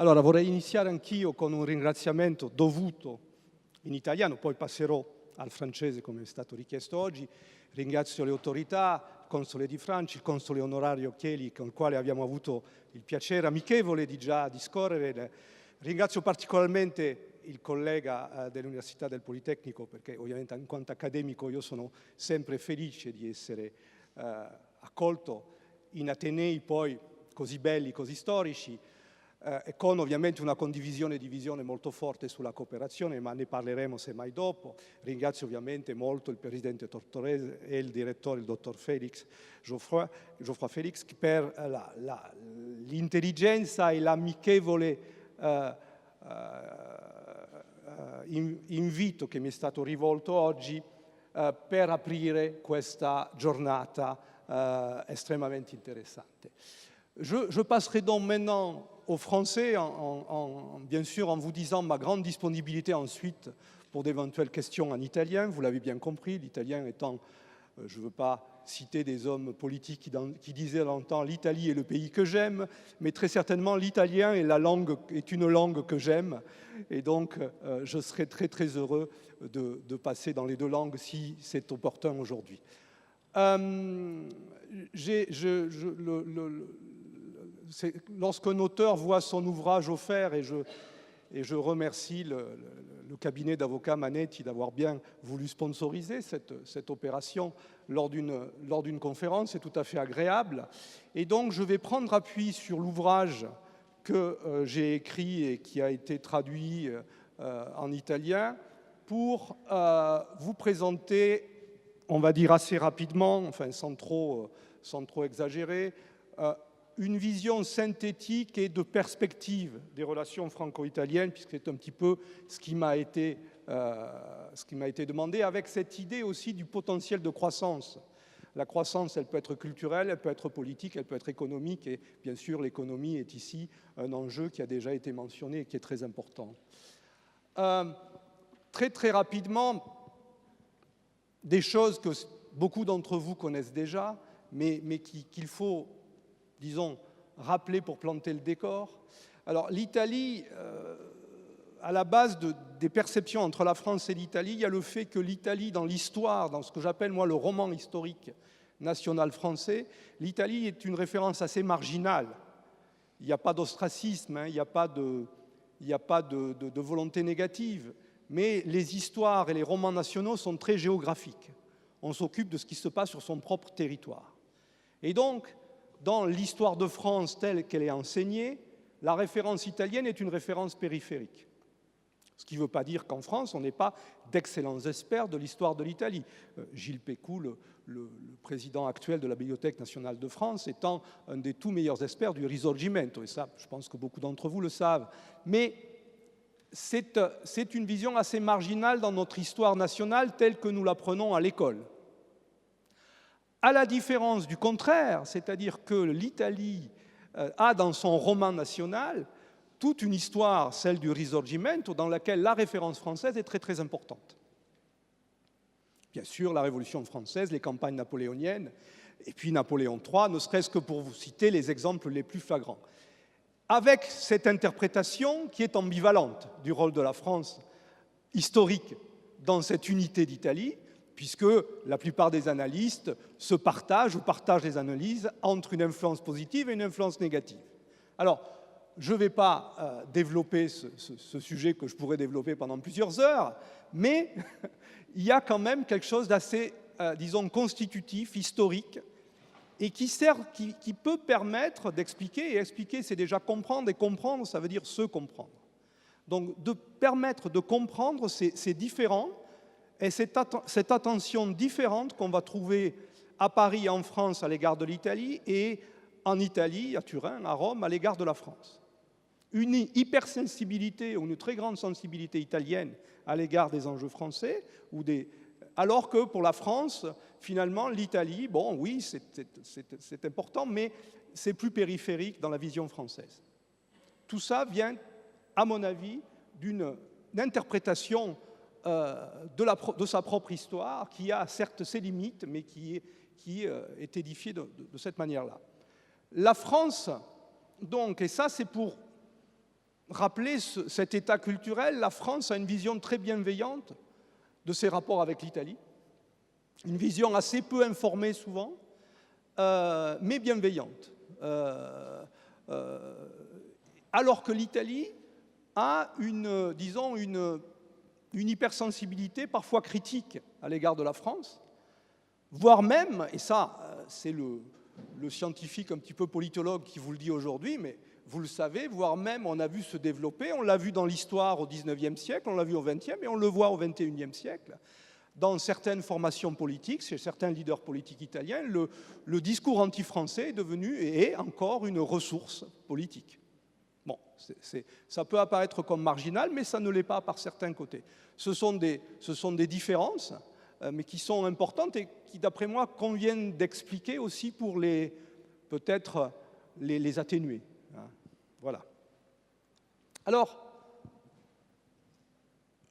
Allora, vorrei iniziare anch'io con un ringraziamento dovuto in italiano, poi passerò al francese come è stato richiesto oggi. Ringrazio le autorità, il console di Francia, il console onorario Chieli, con il quale abbiamo avuto il piacere amichevole di già discorrere. Ringrazio particolarmente il collega dell'Università del Politecnico, perché ovviamente in quanto accademico io sono sempre felice di essere accolto in atenei poi così belli, così storici, e con ovviamente una condivisione di visione molto forte sulla cooperazione, ma ne parleremo semmai dopo. Ringrazio ovviamente molto il Presidente Tortorese e il Direttore, il Dottor Geoffroy Félix, per l'intelligenza e l'amichevole invito che mi è stato rivolto oggi per aprire questa giornata estremamente interessante. Je passerai donc maintenant au français, bien sûr en vous disant ma grande disponibilité ensuite pour d'éventuelles questions en italien. Vous l'avez bien compris, l'italien étant, je ne veux pas citer des hommes politiques qui disaient longtemps « l'Italie est le pays que j'aime », mais très certainement l'italien est une langue que j'aime. Et donc, je serai très très heureux de passer dans les deux langues si c'est opportun aujourd'hui. Lorsqu'un auteur voit son ouvrage offert, et je remercie le cabinet d'avocats Manetti d'avoir bien voulu sponsoriser cette opération lors d'une conférence, c'est tout à fait agréable. Et donc je vais prendre appui sur l'ouvrage que j'ai écrit et qui a été traduit en italien pour vous présenter, on va dire assez rapidement, enfin sans trop exagérer, une vision synthétique et de perspective des relations franco-italiennes, puisque c'est un petit peu ce qui m'a été demandé, avec cette idée aussi du potentiel de croissance. La croissance, elle peut être culturelle, elle peut être politique, elle peut être économique, et bien sûr, l'économie est ici un enjeu qui a déjà été mentionné et qui est très important. Très, très rapidement, des choses que beaucoup d'entre vous connaissent déjà, mais qu'il faut, disons, rappeler pour planter le décor. Alors, l'Italie, à la base des perceptions entre la France et l'Italie, il y a le fait que l'Italie, dans l'histoire, dans ce que j'appelle, moi, le roman historique national français, l'Italie est une référence assez marginale. Il n'y a pas d'ostracisme, hein, il n'y a pas de volonté négative, mais les histoires et les romans nationaux sont très géographiques. On s'occupe de ce qui se passe sur son propre territoire. Et donc, dans l'histoire de France telle qu'elle est enseignée, la référence italienne est une référence périphérique. Ce qui ne veut pas dire qu'en France, on n'est pas d'excellents experts de l'histoire de l'Italie. Gilles Pécou, le président actuel de la Bibliothèque nationale de France, étant un des tout meilleurs experts du Risorgimento, et ça, je pense que beaucoup d'entre vous le savent. Mais c'est une vision assez marginale dans notre histoire nationale telle que nous l'apprenons à l'école. À la différence du contraire, c'est-à-dire que l'Italie a dans son roman national toute une histoire, celle du Risorgimento, dans laquelle la référence française est très très importante. Bien sûr, la Révolution française, les campagnes napoléoniennes, et puis Napoléon III, ne serait-ce que pour vous citer les exemples les plus flagrants. Avec cette interprétation qui est ambivalente du rôle de la France historique dans cette unité d'Italie, puisque la plupart des analystes se partagent ou partagent les analyses entre une influence positive et une influence négative. Alors, je ne vais pas développer ce sujet que je pourrais développer pendant plusieurs heures, mais il y a quand même quelque chose d'assez, disons, constitutif, historique, et qui peut permettre d'expliquer, et expliquer, c'est déjà comprendre, et comprendre, ça veut dire se comprendre. Donc, de permettre de comprendre ces différents, et cette attention différente qu'on va trouver à Paris, en France, à l'égard de l'Italie, et en Italie, à Turin, à Rome, à l'égard de la France. Une hypersensibilité ou une très grande sensibilité italienne à l'égard des enjeux français, alors que pour la France, finalement, l'Italie, bon, oui, c'est important, mais c'est plus périphérique dans la vision française. Tout ça vient, à mon avis, d'une interprétation de sa propre histoire, qui a certes ses limites, mais qui est édifiée de cette manière-là. La France, donc, et ça c'est pour rappeler cet état culturel. La France a une vision très bienveillante de ses rapports avec l'Italie, une vision assez peu informée souvent, mais bienveillante. Alors que l'Italie a disons, une hypersensibilité parfois critique à l'égard de la France, voire même, et ça c'est le scientifique un petit peu politologue qui vous le dit aujourd'hui, mais vous le savez, voire même on a vu se développer, on l'a vu dans l'histoire au XIXe siècle, on l'a vu au XXe et on le voit au XXIe siècle, dans certaines formations politiques, chez certains leaders politiques italiens, le discours anti-français est devenu et est encore une ressource politique. Bon, ça peut apparaître comme marginal, mais ça ne l'est pas par certains côtés. Ce sont des différences, mais qui sont importantes et qui, d'après moi, conviennent d'expliquer aussi pour peut-être les atténuer. Voilà. Alors,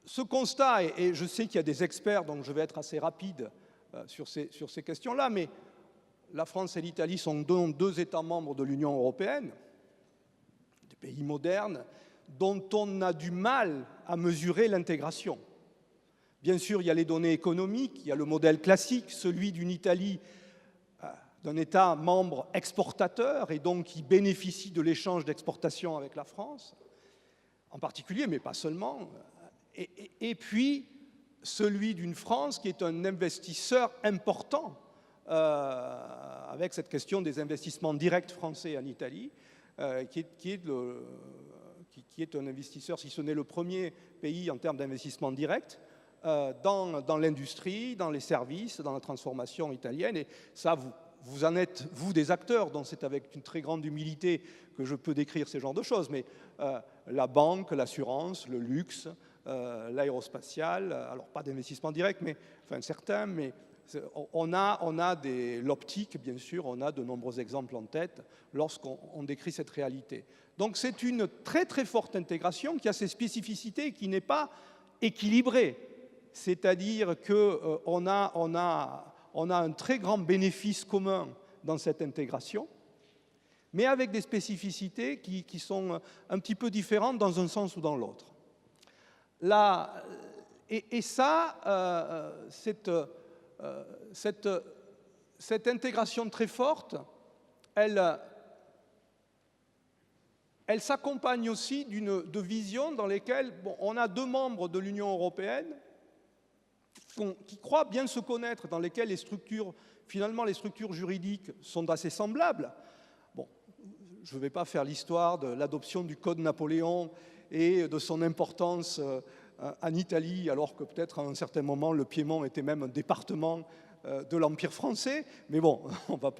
ce constat, et je sais qu'il y a des experts, donc je vais être assez rapide sur ces questions-là, mais la France et l'Italie sont deux États membres de l'Union européenne, des pays modernes, dont on a du mal à mesurer l'intégration. Bien sûr, il y a les données économiques, il y a le modèle classique, celui d'une Italie, d'un État membre exportateur et donc qui bénéficie de l'échange d'exportation avec la France, en particulier, mais pas seulement. Et puis, celui d'une France qui est un investisseur important avec cette question des investissements directs français en Italie, qui est un investisseur, si ce n'est le premier pays en termes d'investissement direct, dans l'industrie, dans les services, dans la transformation italienne. Et ça, vous en êtes, vous, des acteurs, donc c'est avec une très grande humilité que je peux décrire ces genres de choses. Mais la banque, l'assurance, le luxe, l'aérospatial, alors pas d'investissement direct, mais enfin certains, mais on a l'optique, bien sûr, on a de nombreux exemples en tête lorsqu'on décrit cette réalité. Donc c'est une très très forte intégration qui a ses spécificités et qui n'est pas équilibrée. C'est-à-dire qu'on a un très grand bénéfice commun dans cette intégration, mais avec des spécificités qui sont un petit peu différentes dans un sens ou dans l'autre. Cette intégration très forte, elle s'accompagne aussi de visions dans lesquelles on a deux membres de l'Union européenne qui croient bien se connaître, dans lesquelles finalement les structures juridiques sont assez semblables. Bon, je ne vais pas faire l'histoire de l'adoption du Code Napoléon et de son importance en Italie, alors que peut-être à un certain moment le Piémont était même un département de l'Empire français. Mais bon, on ne va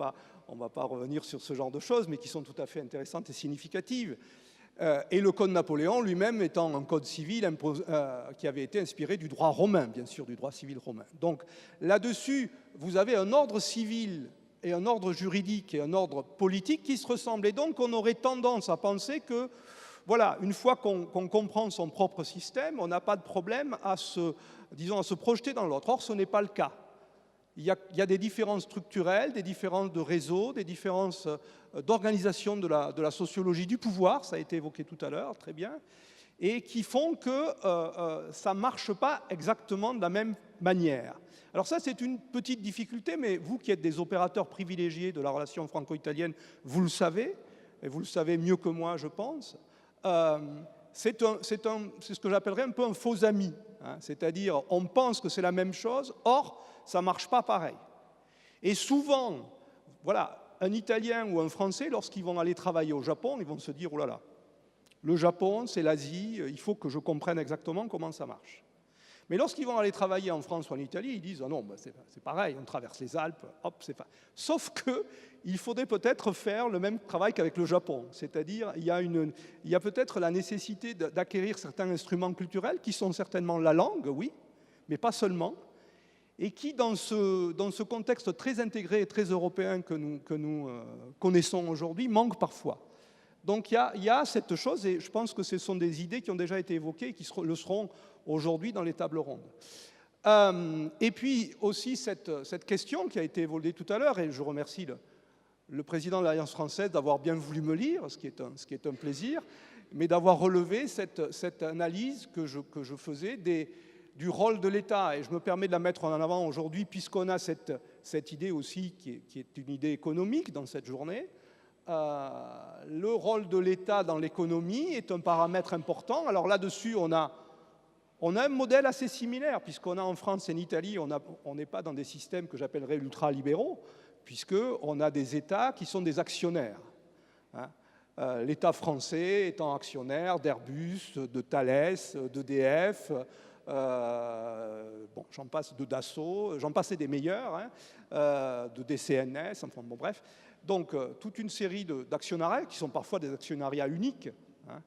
pas revenir sur ce genre de choses, mais qui sont tout à fait intéressantes et significatives. Et le Code Napoléon lui-même étant un code civil qui avait été inspiré du droit romain, bien sûr, du droit civil romain. Donc là-dessus, vous avez un ordre civil et un ordre juridique et un ordre politique qui se ressemblent. Et donc on aurait tendance à penser que, voilà, une fois qu'on comprend son propre système, on n'a pas de problème à se projeter dans l'autre. Or, ce n'est pas le cas. Il y a des différences structurelles, des différences de réseau, des différences d'organisation de la sociologie du pouvoir, ça a été évoqué tout à l'heure, très bien, et qui font que ça ne marche pas exactement de la même manière. Alors ça, c'est une petite difficulté, mais vous qui êtes des opérateurs privilégiés de la relation franco-italienne, vous le savez, et vous le savez mieux que moi, je pense. C'est ce que j'appellerais un peu un faux ami, hein, c'est-à-dire on pense que c'est la même chose, or ça ne marche pas pareil. Et souvent, voilà, un Italien ou un Français, lorsqu'ils vont aller travailler au Japon, ils vont se dire, oh là là, le Japon, c'est l'Asie, il faut que je comprenne exactement comment ça marche. Mais lorsqu'ils vont aller travailler en France ou en Italie, ils disent, ah non, c'est pareil, on traverse les Alpes, hop, c'est pas. Sauf qu'il faudrait peut-être faire le même travail qu'avec le Japon. C'est-à-dire, il y a peut-être la nécessité d'acquérir certains instruments culturels qui sont certainement la langue, oui, mais pas seulement, et qui, dans ce contexte très intégré et très européen que nous connaissons aujourd'hui, manque parfois. Donc il y a cette chose, et je pense que ce sont des idées qui ont déjà été évoquées et qui le seront aujourd'hui dans les tables rondes. Et puis aussi cette question qui a été évoquée tout à l'heure, et je remercie le président de l'Alliance française d'avoir bien voulu me lire, ce qui est un plaisir, mais d'avoir relevé cette analyse que je faisais du rôle de l'État. Et je me permets de la mettre en avant aujourd'hui, puisqu'on a cette idée aussi qui est une idée économique dans cette journée. Le rôle de l'État dans l'économie est un paramètre important. Alors là-dessus, on a un modèle assez similaire, puisqu'on a en France et en Italie, on n'est pas dans des systèmes que j'appellerais ultralibéraux, puisqu'on a des États qui sont des actionnaires. Hein. L'État français étant actionnaire d'Airbus, de Thales, d'EDF, bon, j'en passe, de Dassault, j'en passais des meilleurs, hein, de DCNS, enfin bon bref. Donc, toute une série d'actionnariats qui sont parfois des actionnariats uniques. Hein.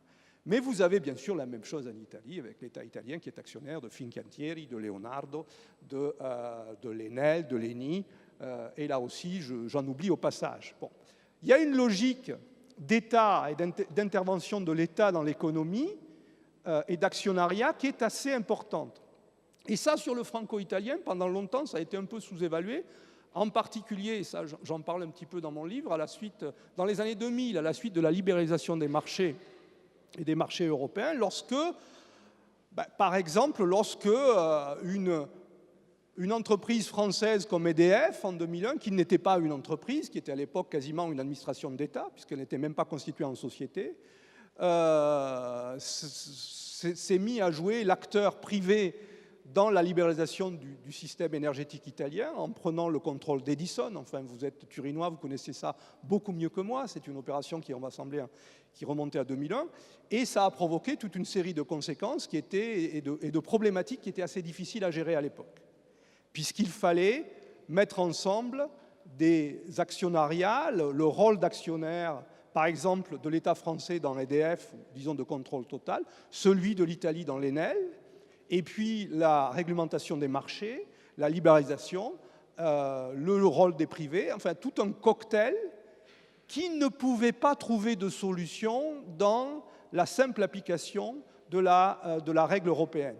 Mais vous avez bien sûr la même chose en Italie, avec l'État italien qui est actionnaire de Fincantieri, de Leonardo, de l'Enel, de l'Eni, et là aussi, j'en oublie au passage. Bon. Il y a une logique d'État et d'intervention de l'État dans l'économie et d'actionnariat qui est assez importante. Et ça, sur le franco-italien, pendant longtemps, ça a été un peu sous-évalué. En particulier, et ça j'en parle un petit peu dans mon livre, dans les années 2000, à la suite de la libéralisation des marchés et des marchés européens, par exemple, lorsque une entreprise française comme EDF, en 2001, qui n'était pas une entreprise, qui était à l'époque quasiment une administration d'État, puisqu'elle n'était même pas constituée en société, s'est mis à jouer l'acteur privé dans la libéralisation du système énergétique italien, en prenant le contrôle d'Edison. Enfin, vous êtes turinois, vous connaissez ça beaucoup mieux que moi. C'est une opération qui remontait à 2001. Et ça a provoqué toute une série de conséquences et de problématiques qui étaient assez difficiles à gérer à l'époque. Puisqu'il fallait mettre ensemble des actionnariats, le rôle d'actionnaire, par exemple, de l'État français dans l'EDF, disons de contrôle total, celui de l'Italie dans l'Enel, et puis la réglementation des marchés, la libéralisation, le rôle des privés, enfin tout un cocktail qui ne pouvait pas trouver de solution dans la simple application de la règle européenne.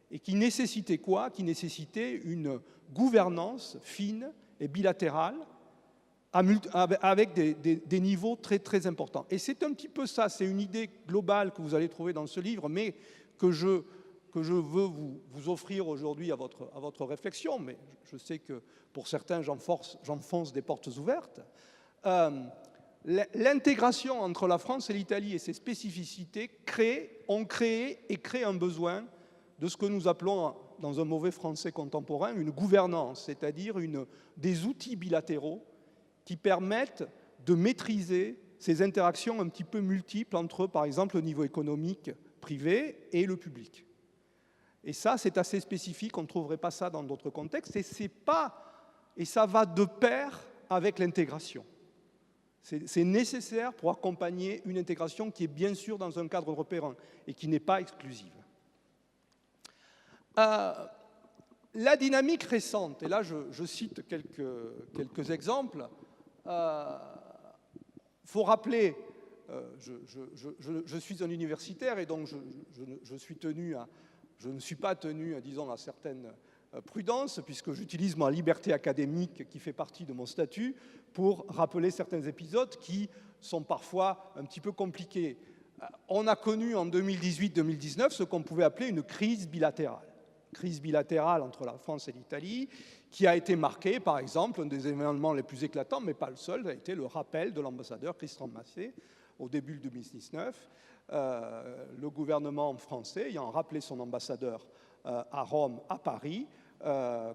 Et qui nécessitait quoi? Qui nécessitait une gouvernance fine et bilatérale avec des niveaux très, très importants. Et c'est un petit peu ça, c'est une idée globale que vous allez trouver dans ce livre, mais que je veux vous offrir aujourd'hui à votre réflexion, mais je sais que pour certains, j'enfonce des portes ouvertes. L'intégration entre la France et l'Italie et ses spécificités ont créé et créent un besoin de ce que nous appelons, dans un mauvais français contemporain, une gouvernance, c'est-à-dire des outils bilatéraux qui permettent de maîtriser ces interactions un petit peu multiples entre, par exemple, le niveau économique privé et le public. Et ça, c'est assez spécifique, on ne trouverait pas ça dans d'autres contextes, et ça va de pair avec l'intégration. C'est nécessaire pour accompagner une intégration qui est bien sûr dans un cadre européen et qui n'est pas exclusive. La dynamique récente, et là je cite quelques exemples, faut rappeler, je suis un universitaire et donc je ne suis pas tenu, disons, à certaines prudences, puisque j'utilise ma liberté académique qui fait partie de mon statut pour rappeler certains épisodes qui sont parfois un petit peu compliqués. On a connu en 2018-2019 ce qu'on pouvait appeler une crise bilatérale entre la France et l'Italie, qui a été marquée, par exemple, un des événements les plus éclatants, mais pas le seul, a été le rappel de l'ambassadeur Christian Massé au début de 2019. Le gouvernement français ayant rappelé son ambassadeur à Rome, à Paris,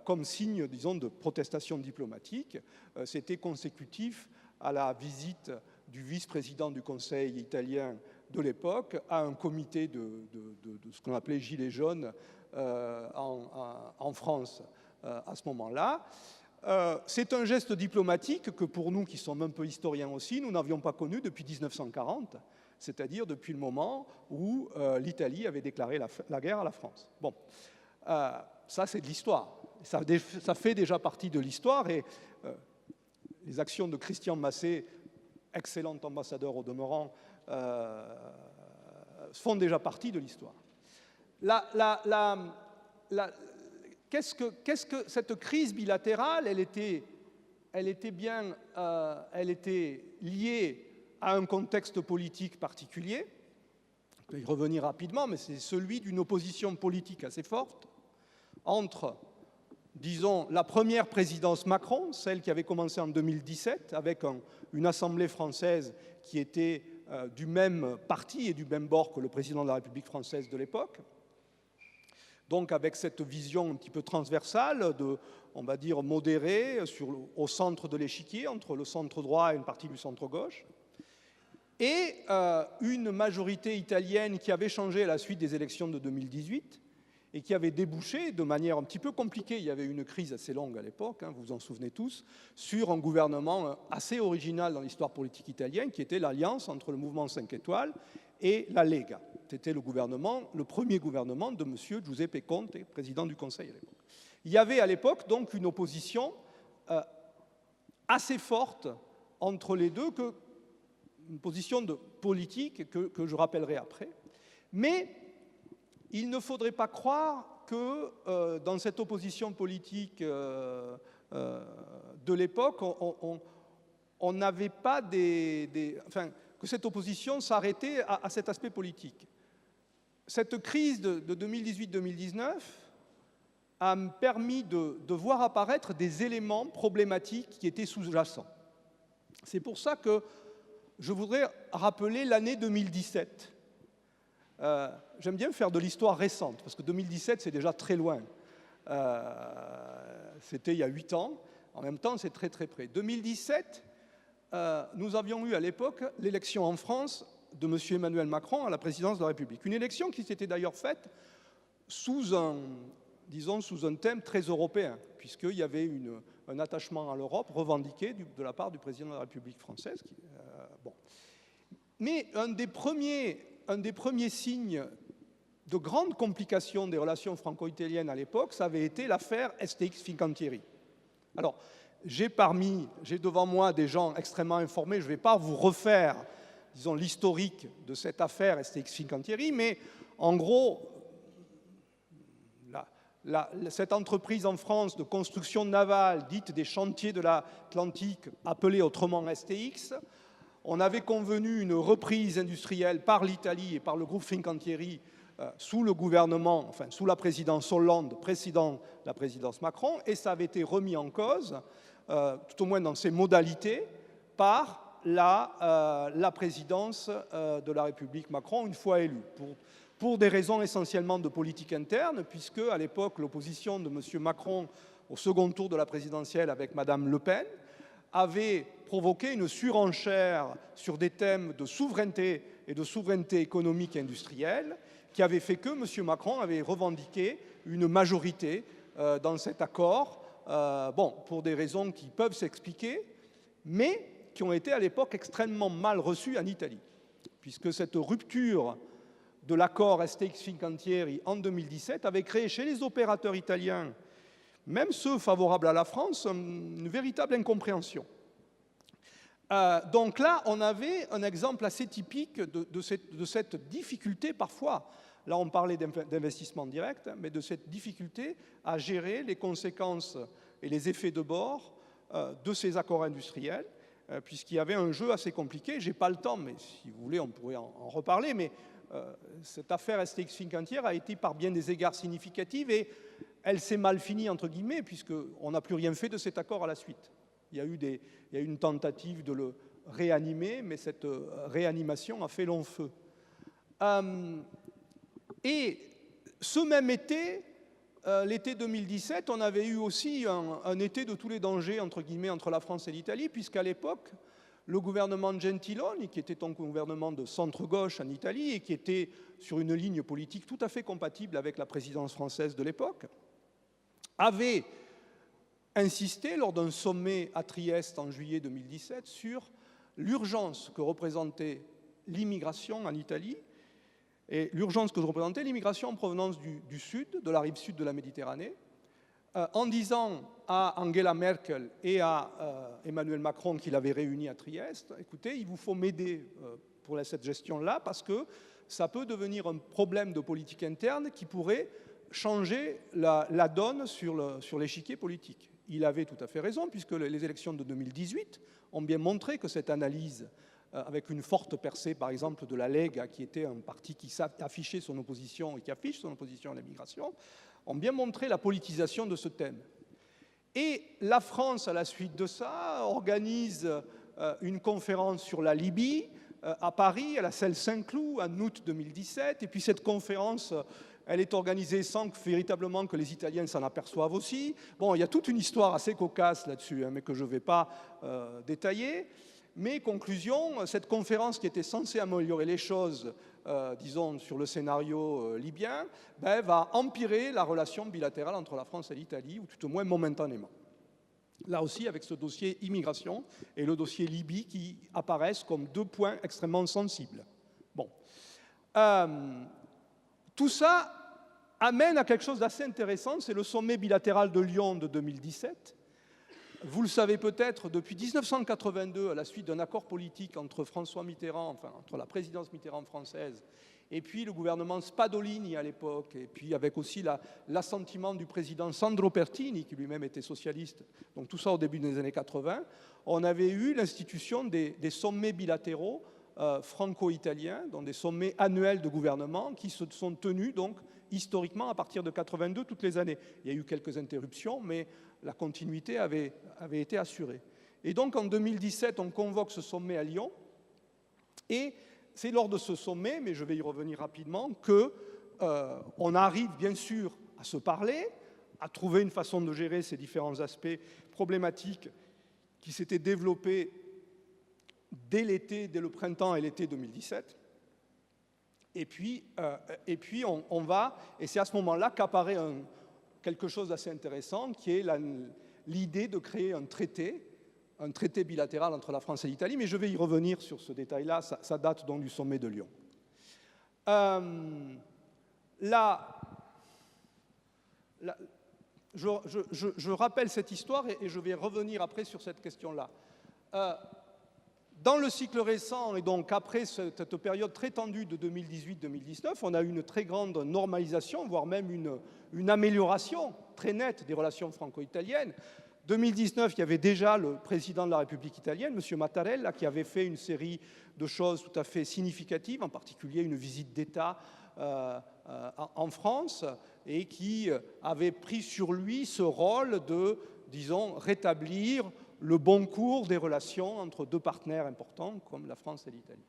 comme signe, disons, de protestation diplomatique. C'était consécutif à la visite du vice-président du Conseil italien de l'époque à un comité de ce qu'on appelait Gilets jaunes en France à ce moment-là. C'est un geste diplomatique que pour nous, qui sommes un peu historiens aussi, nous n'avions pas connu depuis 1940, c'est-à-dire depuis le moment où l'Italie avait déclaré la guerre à la France. Bon, ça c'est de l'histoire. Ça fait déjà partie de l'histoire et les actions de Christian Massé, excellent ambassadeur au demeurant, font déjà partie de l'histoire. Qu'est-ce que cette crise bilatérale? Elle était liée à un contexte politique particulier, je vais y revenir rapidement, mais c'est celui d'une opposition politique assez forte entre, disons, la première présidence Macron, celle qui avait commencé en 2017, avec une Assemblée française qui était du même parti et du même bord que le président de la République française de l'époque, donc avec cette vision un petit peu transversale, on va dire modérée, au centre de l'échiquier, entre le centre droit et une partie du centre gauche, et une majorité italienne qui avait changé à la suite des élections de 2018 et qui avait débouché de manière un petit peu compliquée, il y avait une crise assez longue à l'époque, hein, vous vous en souvenez tous, sur un gouvernement assez original dans l'histoire politique italienne, qui était l'alliance entre le mouvement 5 étoiles et la Lega. C'était le premier gouvernement de M. Giuseppe Conte, président du Conseil à l'époque. Il y avait à l'époque donc une opposition assez forte entre les deux, une position de politique que je rappellerai après. Mais il ne faudrait pas croire que dans cette opposition politique de l'époque, on n'avait pas que cette opposition s'arrêtait à cet aspect politique. Cette crise de 2018-2019 a permis de voir apparaître des éléments problématiques qui étaient sous-jacents. C'est pour ça que je voudrais rappeler l'année 2017. J'aime bien faire de l'histoire récente, parce que 2017, c'est déjà très loin. C'était il y a 8 ans. En même temps, c'est très très près. 2017, nous avions eu à l'époque l'élection en France de M. Emmanuel Macron à la présidence de la République. Une élection qui s'était d'ailleurs faite sous un thème très européen, puisqu'il y avait un attachement à l'Europe revendiqué de la part du président de la République française. Bon. Mais un des premiers signes de grandes complications des relations franco-italiennes à l'époque, ça avait été l'affaire STX Fincantieri. Alors, j'ai devant moi des gens extrêmement informés, je ne vais pas vous refaire, disons, l'historique de cette affaire STX Fincantieri, mais en gros, cette entreprise en France de construction navale, dite des chantiers de l'Atlantique, appelée autrement STX, on avait convenu une reprise industrielle par l'Italie et par le groupe Fincantieri sous le gouvernement, enfin sous la présidence Hollande, précédant la présidence Macron, et ça avait été remis en cause, tout au moins dans ses modalités, par la présidence de la République Macron, une fois élue, pour des raisons essentiellement de politique interne, puisque à l'époque, l'opposition de M. Macron au second tour de la présidentielle avec Mme Le Pen avait provoqué une surenchère sur des thèmes de souveraineté et de souveraineté économique et industrielle, qui avait fait que M. Macron avait revendiqué une majorité dans cet accord, pour des raisons qui peuvent s'expliquer, mais qui ont été à l'époque extrêmement mal reçues en Italie, puisque cette rupture de l'accord STX Fincantieri en 2017 avait créé chez les opérateurs italiens, même ceux favorables à la France, une véritable incompréhension. Donc là, on avait un exemple assez typique de cette difficulté parfois, là on parlait d'investissement direct, mais de cette difficulté à gérer les conséquences et les effets de bord de ces accords industriels, puisqu'il y avait un jeu assez compliqué. Je n'ai pas le temps, mais si vous voulez, on pourrait en reparler, mais cette affaire STX Fincantieri a été par bien des égards significative et elle s'est mal finie, entre guillemets, puisqu'on n'a plus rien fait de cet accord à la suite. Il y a eu une tentative de le réanimer, mais cette réanimation a fait long feu. Et ce même été, l'été 2017, on avait eu aussi un été de tous les dangers, entre guillemets, entre la France et l'Italie, puisqu'à l'époque, le gouvernement Gentiloni, qui était un gouvernement de centre-gauche en Italie et qui était sur une ligne politique tout à fait compatible avec la présidence française de l'époque, avait insisté lors d'un sommet à Trieste en juillet 2017 sur l'urgence que représentait l'immigration en Italie et l'urgence que représentait l'immigration en provenance du sud, de la rive sud de la Méditerranée, en disant à Angela Merkel et à Emmanuel Macron qu'il avait réunis à Trieste, écoutez, il vous faut m'aider pour cette gestion-là parce que ça peut devenir un problème de politique interne qui pourrait changer la donne sur l'échiquier politique. Il avait tout à fait raison, puisque les élections de 2018 ont bien montré que cette analyse avec une forte percée, par exemple, de la Lega, qui était un parti qui affichait son opposition et qui affiche son opposition à l'immigration, ont bien montré la politisation de ce thème. Et la France, à la suite de ça, organise une conférence sur la Libye à Paris, à la salle Saint-Cloud, en août 2017. Et puis cette conférence, elle est organisée sans véritablement que les Italiens s'en aperçoivent aussi. Bon, il y a toute une histoire assez cocasse là-dessus, hein, mais que je ne vais pas détailler. Mais conclusion, cette conférence qui était censée améliorer les choses, disons, sur le scénario libyen, va empirer la relation bilatérale entre la France et l'Italie, ou tout au moins momentanément. Là aussi, avec ce dossier immigration et le dossier Libye qui apparaissent comme deux points extrêmement sensibles. Bon. Tout ça amène à quelque chose d'assez intéressant, c'est le sommet bilatéral de Lyon de 2017. Vous le savez peut-être, depuis 1982, à la suite d'un accord politique entre François Mitterrand, enfin entre la présidence Mitterrand française, et puis le gouvernement Spadolini à l'époque, et puis avec aussi l'assentiment du président Sandro Pertini, qui lui-même était socialiste, donc tout ça au début des années 80, on avait eu l'institution des sommets bilatéraux franco-italiens, donc des sommets annuels de gouvernement qui se sont tenus donc historiquement à partir de 82 toutes les années. Il y a eu quelques interruptions, mais la continuité avait été assurée. Et donc en 2017, on convoque ce sommet à Lyon, et c'est lors de ce sommet, mais je vais y revenir rapidement, qu'on arrive bien sûr à se parler, à trouver une façon de gérer ces différents aspects problématiques qui s'étaient développés dès le printemps et l'été 2017. Et puis on va, et c'est à ce moment-là qu'apparaît quelque chose d'assez intéressant, qui est l'idée de créer un traité bilatéral entre la France et l'Italie, mais je vais y revenir sur ce détail-là, ça date donc du sommet de Lyon. Je rappelle cette histoire et je vais revenir après sur cette question-là. Dans le cycle récent, et donc après cette période très tendue de 2018-2019, on a eu une très grande normalisation, voire même une amélioration très nette des relations franco-italiennes. 2019, il y avait déjà le président de la République italienne, M. Mattarella, qui avait fait une série de choses tout à fait significatives, en particulier une visite d'État en France, et qui avait pris sur lui ce rôle de, disons, rétablir le bon cours des relations entre deux partenaires importants comme la France et l'Italie.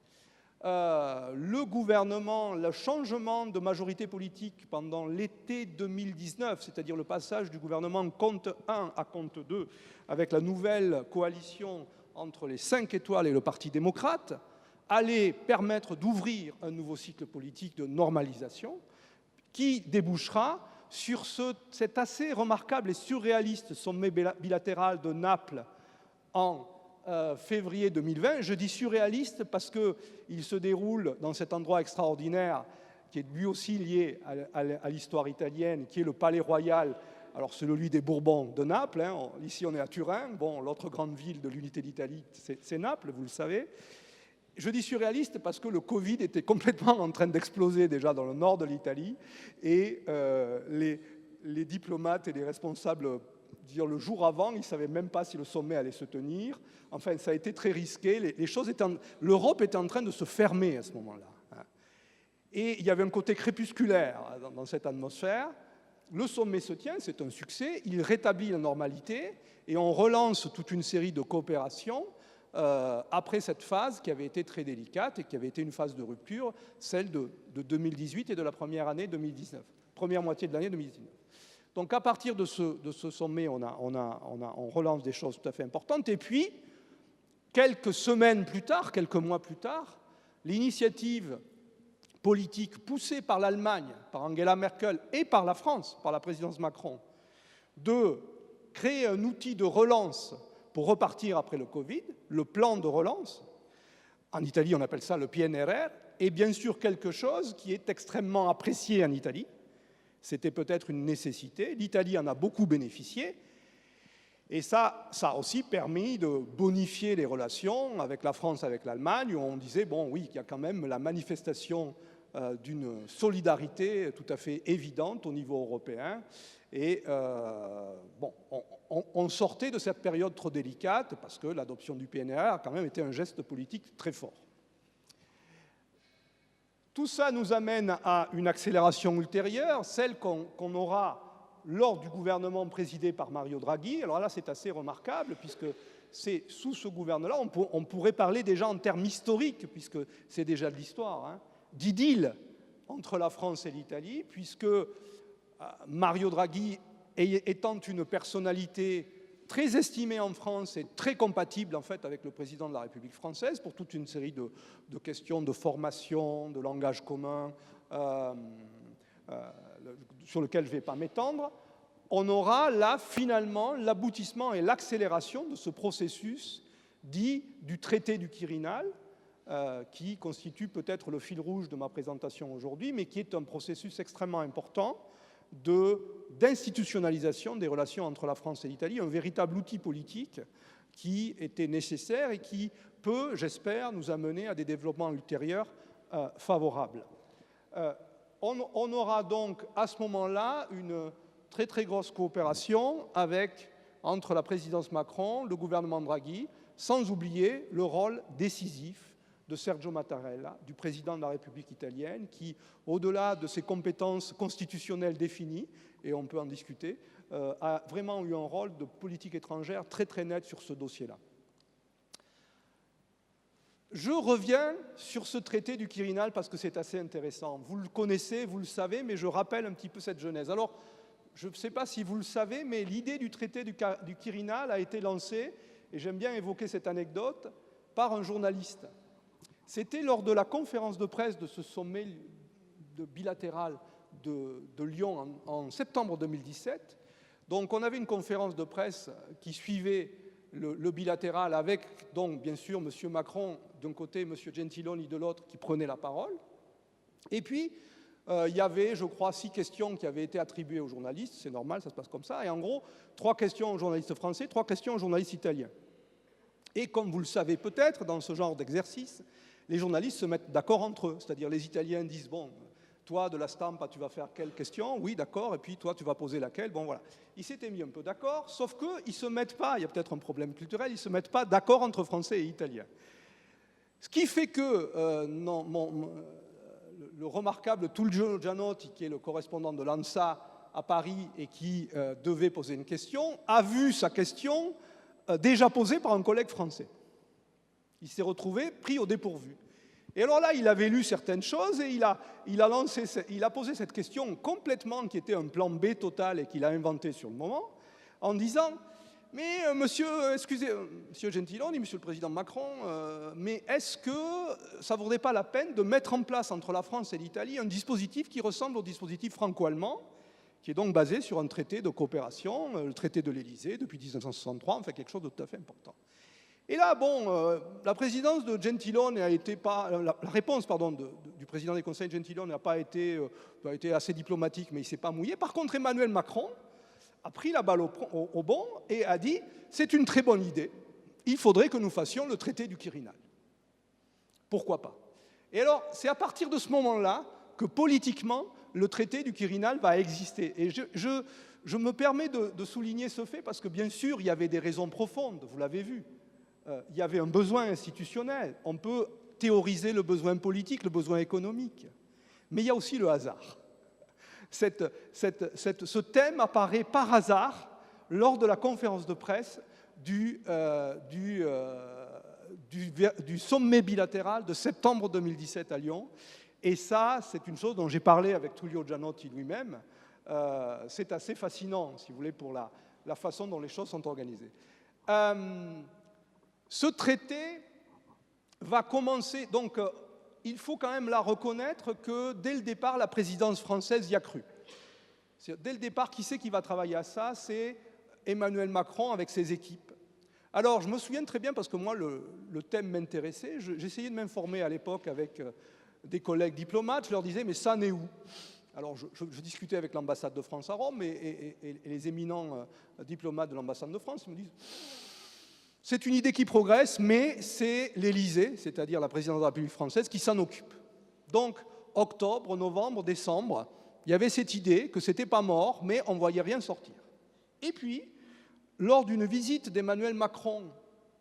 Le gouvernement, le changement de majorité politique pendant l'été 2019, c'est-à-dire le passage du gouvernement Conte 1 à Conte 2, avec la nouvelle coalition entre les 5 étoiles et le Parti démocrate, allait permettre d'ouvrir un nouveau cycle politique de normalisation qui débouchera sur cet assez remarquable et surréaliste sommet bilatéral de Naples en février 2020. Je dis surréaliste parce qu'il se déroule dans cet endroit extraordinaire qui est lui aussi lié à l'histoire italienne, qui est le Palais Royal, alors celui des Bourbons de Naples. Hein. Ici, on est à Turin. Bon, l'autre grande ville de l'unité d'Italie, c'est Naples, vous le savez. Je dis surréaliste parce que le Covid était complètement en train d'exploser déjà dans le nord de l'Italie et les diplomates et les responsables, dire le jour avant, ils ne savaient même pas si le sommet allait se tenir. Enfin, ça a été très risqué. L'Europe était en train de se fermer à ce moment-là. Et il y avait un côté crépusculaire dans cette atmosphère. Le sommet se tient, c'est un succès. Il rétablit la normalité et on relance toute une série de coopérations après cette phase qui avait été très délicate et qui avait été une phase de rupture, celle de 2018 et de la première année 2019, première moitié de l'année 2019. Donc à partir de ce sommet, on relance des choses tout à fait importantes. Et puis, quelques semaines plus tard, quelques mois plus tard, l'initiative politique poussée par l'Allemagne, par Angela Merkel et par la France, par la présidence Macron, de créer un outil de relance pour repartir après le Covid, le plan de relance. En Italie, on appelle ça le PNRR, et bien sûr quelque chose qui est extrêmement apprécié en Italie. C'était peut-être une nécessité. L'Italie en a beaucoup bénéficié. Et ça a aussi permis de bonifier les relations avec la France, avec l'Allemagne, où on disait, bon, oui, il y a quand même la manifestation d'une solidarité tout à fait évidente au niveau européen. Et bon, on sortait de cette période trop délicate parce que l'adoption du PNR a quand même été un geste politique très fort. Tout ça nous amène à une accélération ultérieure, celle qu'on aura lors du gouvernement présidé par Mario Draghi. Alors là, c'est assez remarquable, puisque c'est sous ce gouvernement-là, on pourrait parler déjà en termes historiques, puisque c'est déjà de l'histoire, hein, d'idylle entre la France et l'Italie, puisque Mario Draghi, étant une personnalité très estimée en France et très compatible en fait avec le président de la République française pour toute une série de questions de formation, de langage commun, sur lequel je ne vais pas m'étendre, on aura là finalement l'aboutissement et l'accélération de ce processus dit du traité du Quirinal, qui constitue peut-être le fil rouge de ma présentation aujourd'hui, mais qui est un processus extrêmement important d'institutionnalisation des relations entre la France et l'Italie, un véritable outil politique qui était nécessaire et qui peut, j'espère, nous amener à des développements ultérieurs favorables. On aura donc à ce moment-là une très très grosse coopération entre la présidence Macron, le gouvernement Draghi, sans oublier le rôle décisif de Sergio Mattarella, du président de la République italienne, qui, au-delà de ses compétences constitutionnelles définies, et on peut en discuter, a vraiment eu un rôle de politique étrangère très très net sur ce dossier-là. Je reviens sur ce traité du Quirinal parce que c'est assez intéressant. Vous le connaissez, vous le savez, mais je rappelle un petit peu cette genèse. Alors, je ne sais pas si vous le savez, mais l'idée du traité du Quirinal a été lancée, et j'aime bien évoquer cette anecdote, par un journaliste. C'était lors de la conférence de presse de ce sommet bilatéral de Lyon en septembre 2017. Donc on avait une conférence de presse qui suivait le bilatéral avec, donc bien sûr, M. Macron d'un côté, M. Gentiloni de l'autre, qui prenaient la parole. Et puis, il y avait, je crois, 6 questions qui avaient été attribuées aux journalistes. C'est normal, ça se passe comme ça. Et en gros, 3 questions aux journalistes français, 3 questions aux journalistes italiens. Et comme vous le savez peut-être, dans ce genre d'exercice, les journalistes se mettent d'accord entre eux. C'est-à-dire les Italiens disent, bon, toi, de la Stampa, tu vas faire quelle question? Oui, d'accord. Et puis toi, tu vas poser laquelle? Bon, voilà. Ils s'étaient mis un peu d'accord, sauf qu'ils ne se mettent pas, il y a peut-être un problème culturel, ils ne se mettent pas d'accord entre Français et Italiens. Ce qui fait que le remarquable Tullio Gianotti, qui est le correspondant de l'ANSA à Paris et qui devait poser une question, a vu sa question déjà posée par un collègue français. Il s'est retrouvé pris au dépourvu. Et alors là, il avait lu certaines choses et il a posé cette question complètement, qui était un plan B total et qu'il a inventé sur le moment, en disant « Mais monsieur Gentiloni, monsieur le président Macron, mais est-ce que ça ne vaudrait pas la peine de mettre en place entre la France et l'Italie un dispositif qui ressemble au dispositif franco-allemand, qui est donc basé sur un traité de coopération, le traité de l'Élysée, depuis 1963, enfin quelque chose de tout à fait important. » Et là, bon, la présidence de Gentiloni a été pas, la réponse, pardon, du président des conseils Gentiloni n'a pas été assez diplomatique, mais il ne s'est pas mouillé. Par contre, Emmanuel Macron a pris la balle au bond et a dit « c'est une très bonne idée, il faudrait que nous fassions le traité du Quirinal ». Pourquoi pas? Et alors, c'est à partir de ce moment-là que politiquement, le traité du Quirinal va exister. Et je me permets de souligner ce fait parce que, bien sûr, il y avait des raisons profondes, vous l'avez vu. Il y avait un besoin institutionnel. On peut théoriser le besoin politique, le besoin économique. Mais il y a aussi le hasard. Ce thème apparaît par hasard lors de la conférence de presse du sommet bilatéral de septembre 2017 à Lyon. Et ça, c'est une chose dont j'ai parlé avec Tullio Gianotti lui-même. C'est assez fascinant, si vous voulez, pour la façon dont les choses sont organisées. Ce traité va commencer, donc il faut quand même là reconnaître que dès le départ, la présidence française y a cru. Dès le départ, qui c'est qui va travailler à ça? C'est Emmanuel Macron avec ses équipes. Alors, je me souviens très bien, parce que moi, le thème m'intéressait, j'essayais de m'informer à l'époque avec des collègues diplomates, je leur disais, mais ça n'est où? Alors, je discutais avec l'ambassade de France à Rome et les éminents diplomates de l'ambassade de France, ils me disent... C'est une idée qui progresse, mais c'est l'Élysée, c'est-à-dire la présidence de la République française, qui s'en occupe. Donc, octobre, novembre, décembre il y avait cette idée que ce n'était pas mort, mais on ne voyait rien sortir. Et puis, lors d'une visite d'Emmanuel Macron,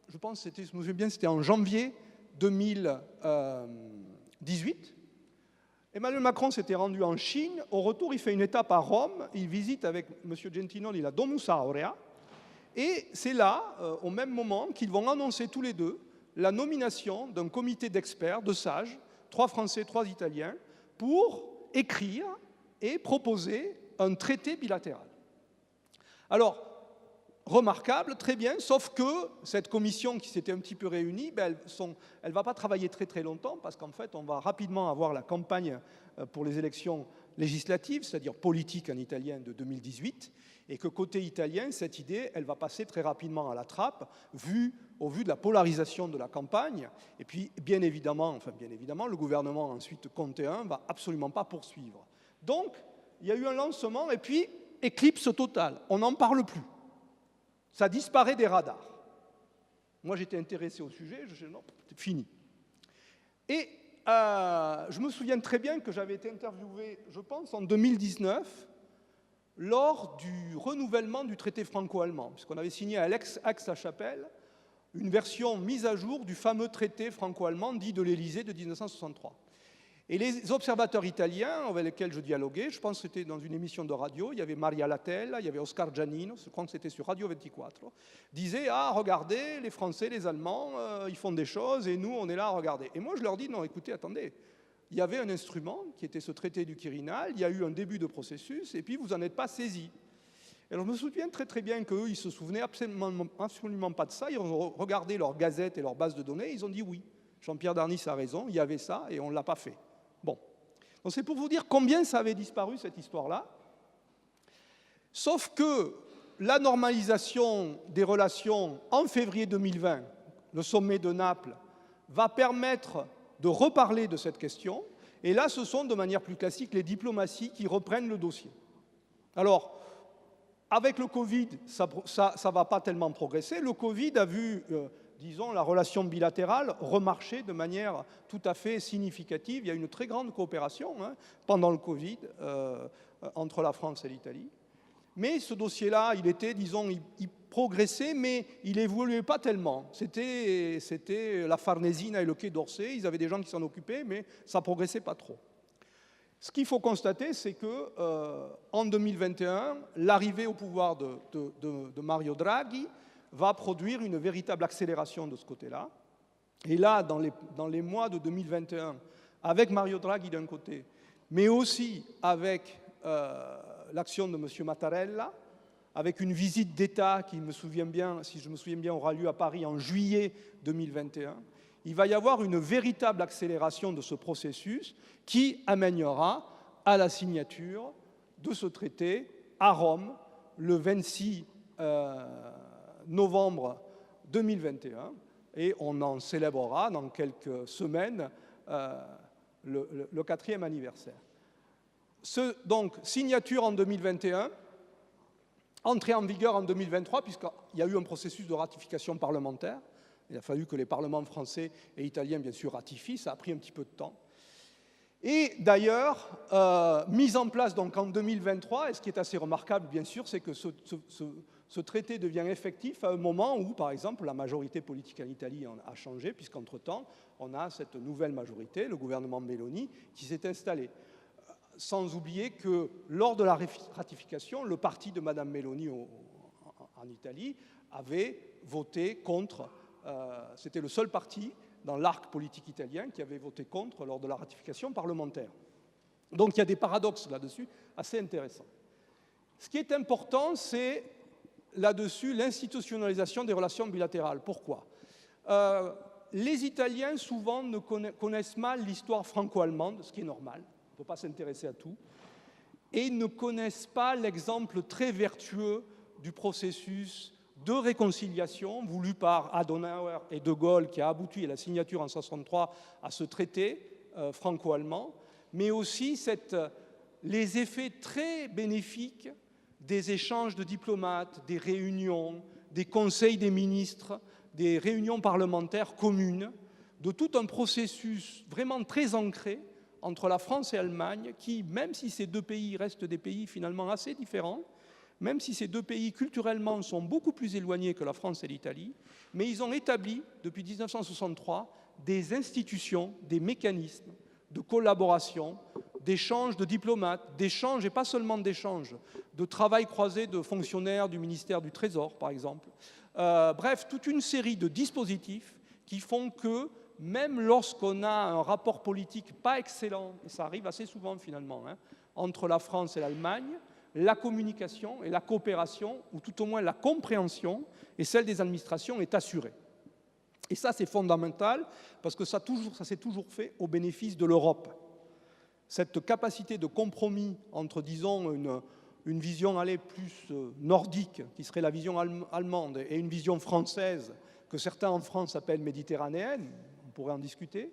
je pense que je me souviens bien, c'était en janvier 2018, Emmanuel Macron s'était rendu en Chine. Au retour, il fait une étape à Rome. Il visite avec M. Gentiloni la Domus Aurea. Et c'est là, au même moment, qu'ils vont annoncer tous les deux la nomination d'un comité d'experts, de sages, 3 Français, 3 Italiens, pour écrire et proposer un traité bilatéral. Alors, remarquable, très bien, sauf que cette commission qui s'était un petit peu réunie, elle ne va pas travailler très très longtemps parce qu'en fait, on va rapidement avoir la campagne pour les élections législatives, c'est-à-dire politique en italien de 2018, et que côté italien, cette idée, elle va passer très rapidement à la trappe, au vu de la polarisation de la campagne, et puis bien évidemment, le gouvernement ensuite Conte 1 va absolument pas poursuivre. Donc, il y a eu un lancement, et puis éclipse totale, on n'en parle plus. Ça disparaît des radars. Moi, j'étais intéressé au sujet, je dis non, c'est fini. Et je me souviens très bien que j'avais été interviewé, je pense, en 2019, lors du renouvellement du traité franco-allemand, puisqu'on avait signé à Aix-la-Chapelle une version mise à jour du fameux traité franco-allemand dit de l'Élysée de 1963. Et les observateurs italiens avec lesquels je dialoguais, je pense que c'était dans une émission de radio, il y avait Maria Latella, il y avait Oscar Giannino, je crois que c'était sur Radio 24, disaient « Ah, regardez, les Français, les Allemands, ils font des choses et nous, on est là à regarder. » Et moi, je leur dis « Non, écoutez, attendez, il y avait un instrument qui était ce traité du Quirinal, il y a eu un début de processus et puis vous n'en êtes pas saisis. » Et alors, je me souviens très très bien qu'eux, ils ne se souvenaient absolument pas de ça, ils ont regardé leurs gazettes et leurs bases de données, ils ont dit « Oui, Jean-Pierre Darnis a raison, il y avait ça et on ne l'a pas fait. » Bon, donc c'est pour vous dire combien ça avait disparu, cette histoire-là. Sauf que la normalisation des relations en février 2020, le sommet de Naples, va permettre de reparler de cette question. Et là, ce sont de manière plus classique les diplomaties qui reprennent le dossier. Alors, avec le Covid, ça ne va pas tellement progresser. Le Covid a vu... disons, la relation bilatérale remarchait de manière tout à fait significative. Il y a une très grande coopération pendant le Covid entre la France et l'Italie. Mais ce dossier-là, il était, disons, il progressait, mais il n'évoluait pas tellement. C'était la Farnesina et le Quai d'Orsay. Ils avaient des gens qui s'en occupaient, mais ça ne progressait pas trop. Ce qu'il faut constater, c'est qu'en 2021, l'arrivée au pouvoir de Mario Draghi va produire une véritable accélération de ce côté-là. Et là, dans les mois de 2021, avec Mario Draghi d'un côté, mais aussi avec l'action de M. Mattarella, avec une visite d'État qui, si je me souviens bien, aura lieu à Paris en juillet 2021, il va y avoir une véritable accélération de ce processus qui amènera à la signature de ce traité à Rome le 26 novembre 2021, et on en célébrera dans quelques semaines le 4e anniversaire. Donc, signature en 2021, entrée en vigueur en 2023, puisqu'il y a eu un processus de ratification parlementaire. Il a fallu que les parlements français et italiens, bien sûr, ratifient, ça a pris un petit peu de temps. Et d'ailleurs, mise en place donc en 2023, et ce qui est assez remarquable, bien sûr, c'est que ce traité devient effectif à un moment où, par exemple, la majorité politique en Italie a changé, puisqu'entre-temps, on a cette nouvelle majorité, le gouvernement Meloni, qui s'est installé. Sans oublier que lors de la ratification, le parti de Mme Meloni en Italie avait voté contre, c'était le seul parti dans l'arc politique italien qui avait voté contre lors de la ratification parlementaire. Donc il y a des paradoxes là-dessus assez intéressants. Ce qui est important, c'est là-dessus l'institutionnalisation des relations bilatérales. Pourquoi ? Les Italiens, souvent, connaissent mal l'histoire franco-allemande, ce qui est normal, on ne peut pas s'intéresser à tout, et ils ne connaissent pas l'exemple très vertueux du processus de réconciliation voulu par Adenauer et De Gaulle, qui a abouti à la signature en 1963 à ce traité franco-allemand, mais aussi les effets très bénéfiques des échanges de diplomates, des réunions, des conseils des ministres, des réunions parlementaires communes, de tout un processus vraiment très ancré entre la France et l'Allemagne, qui, même si ces deux pays restent des pays finalement assez différents, même si ces deux pays culturellement sont beaucoup plus éloignés que la France et l'Italie, mais ils ont établi, depuis 1963, des institutions, des mécanismes de collaboration, d'échange de diplomates, d'échange, et pas seulement d'échange, de travail croisé de fonctionnaires du ministère du Trésor, par exemple. Bref, toute une série de dispositifs qui font que, même lorsqu'on a un rapport politique pas excellent, et ça arrive assez souvent finalement, entre la France et l'Allemagne, la communication et la coopération, ou tout au moins la compréhension, et celle des administrations est assurée. Et ça, c'est fondamental, parce que ça s'est toujours fait au bénéfice de l'Europe. Cette capacité de compromis entre, disons, une vision plus nordique, qui serait la vision allemande, et une vision française, que certains en France appellent méditerranéenne, on pourrait en discuter,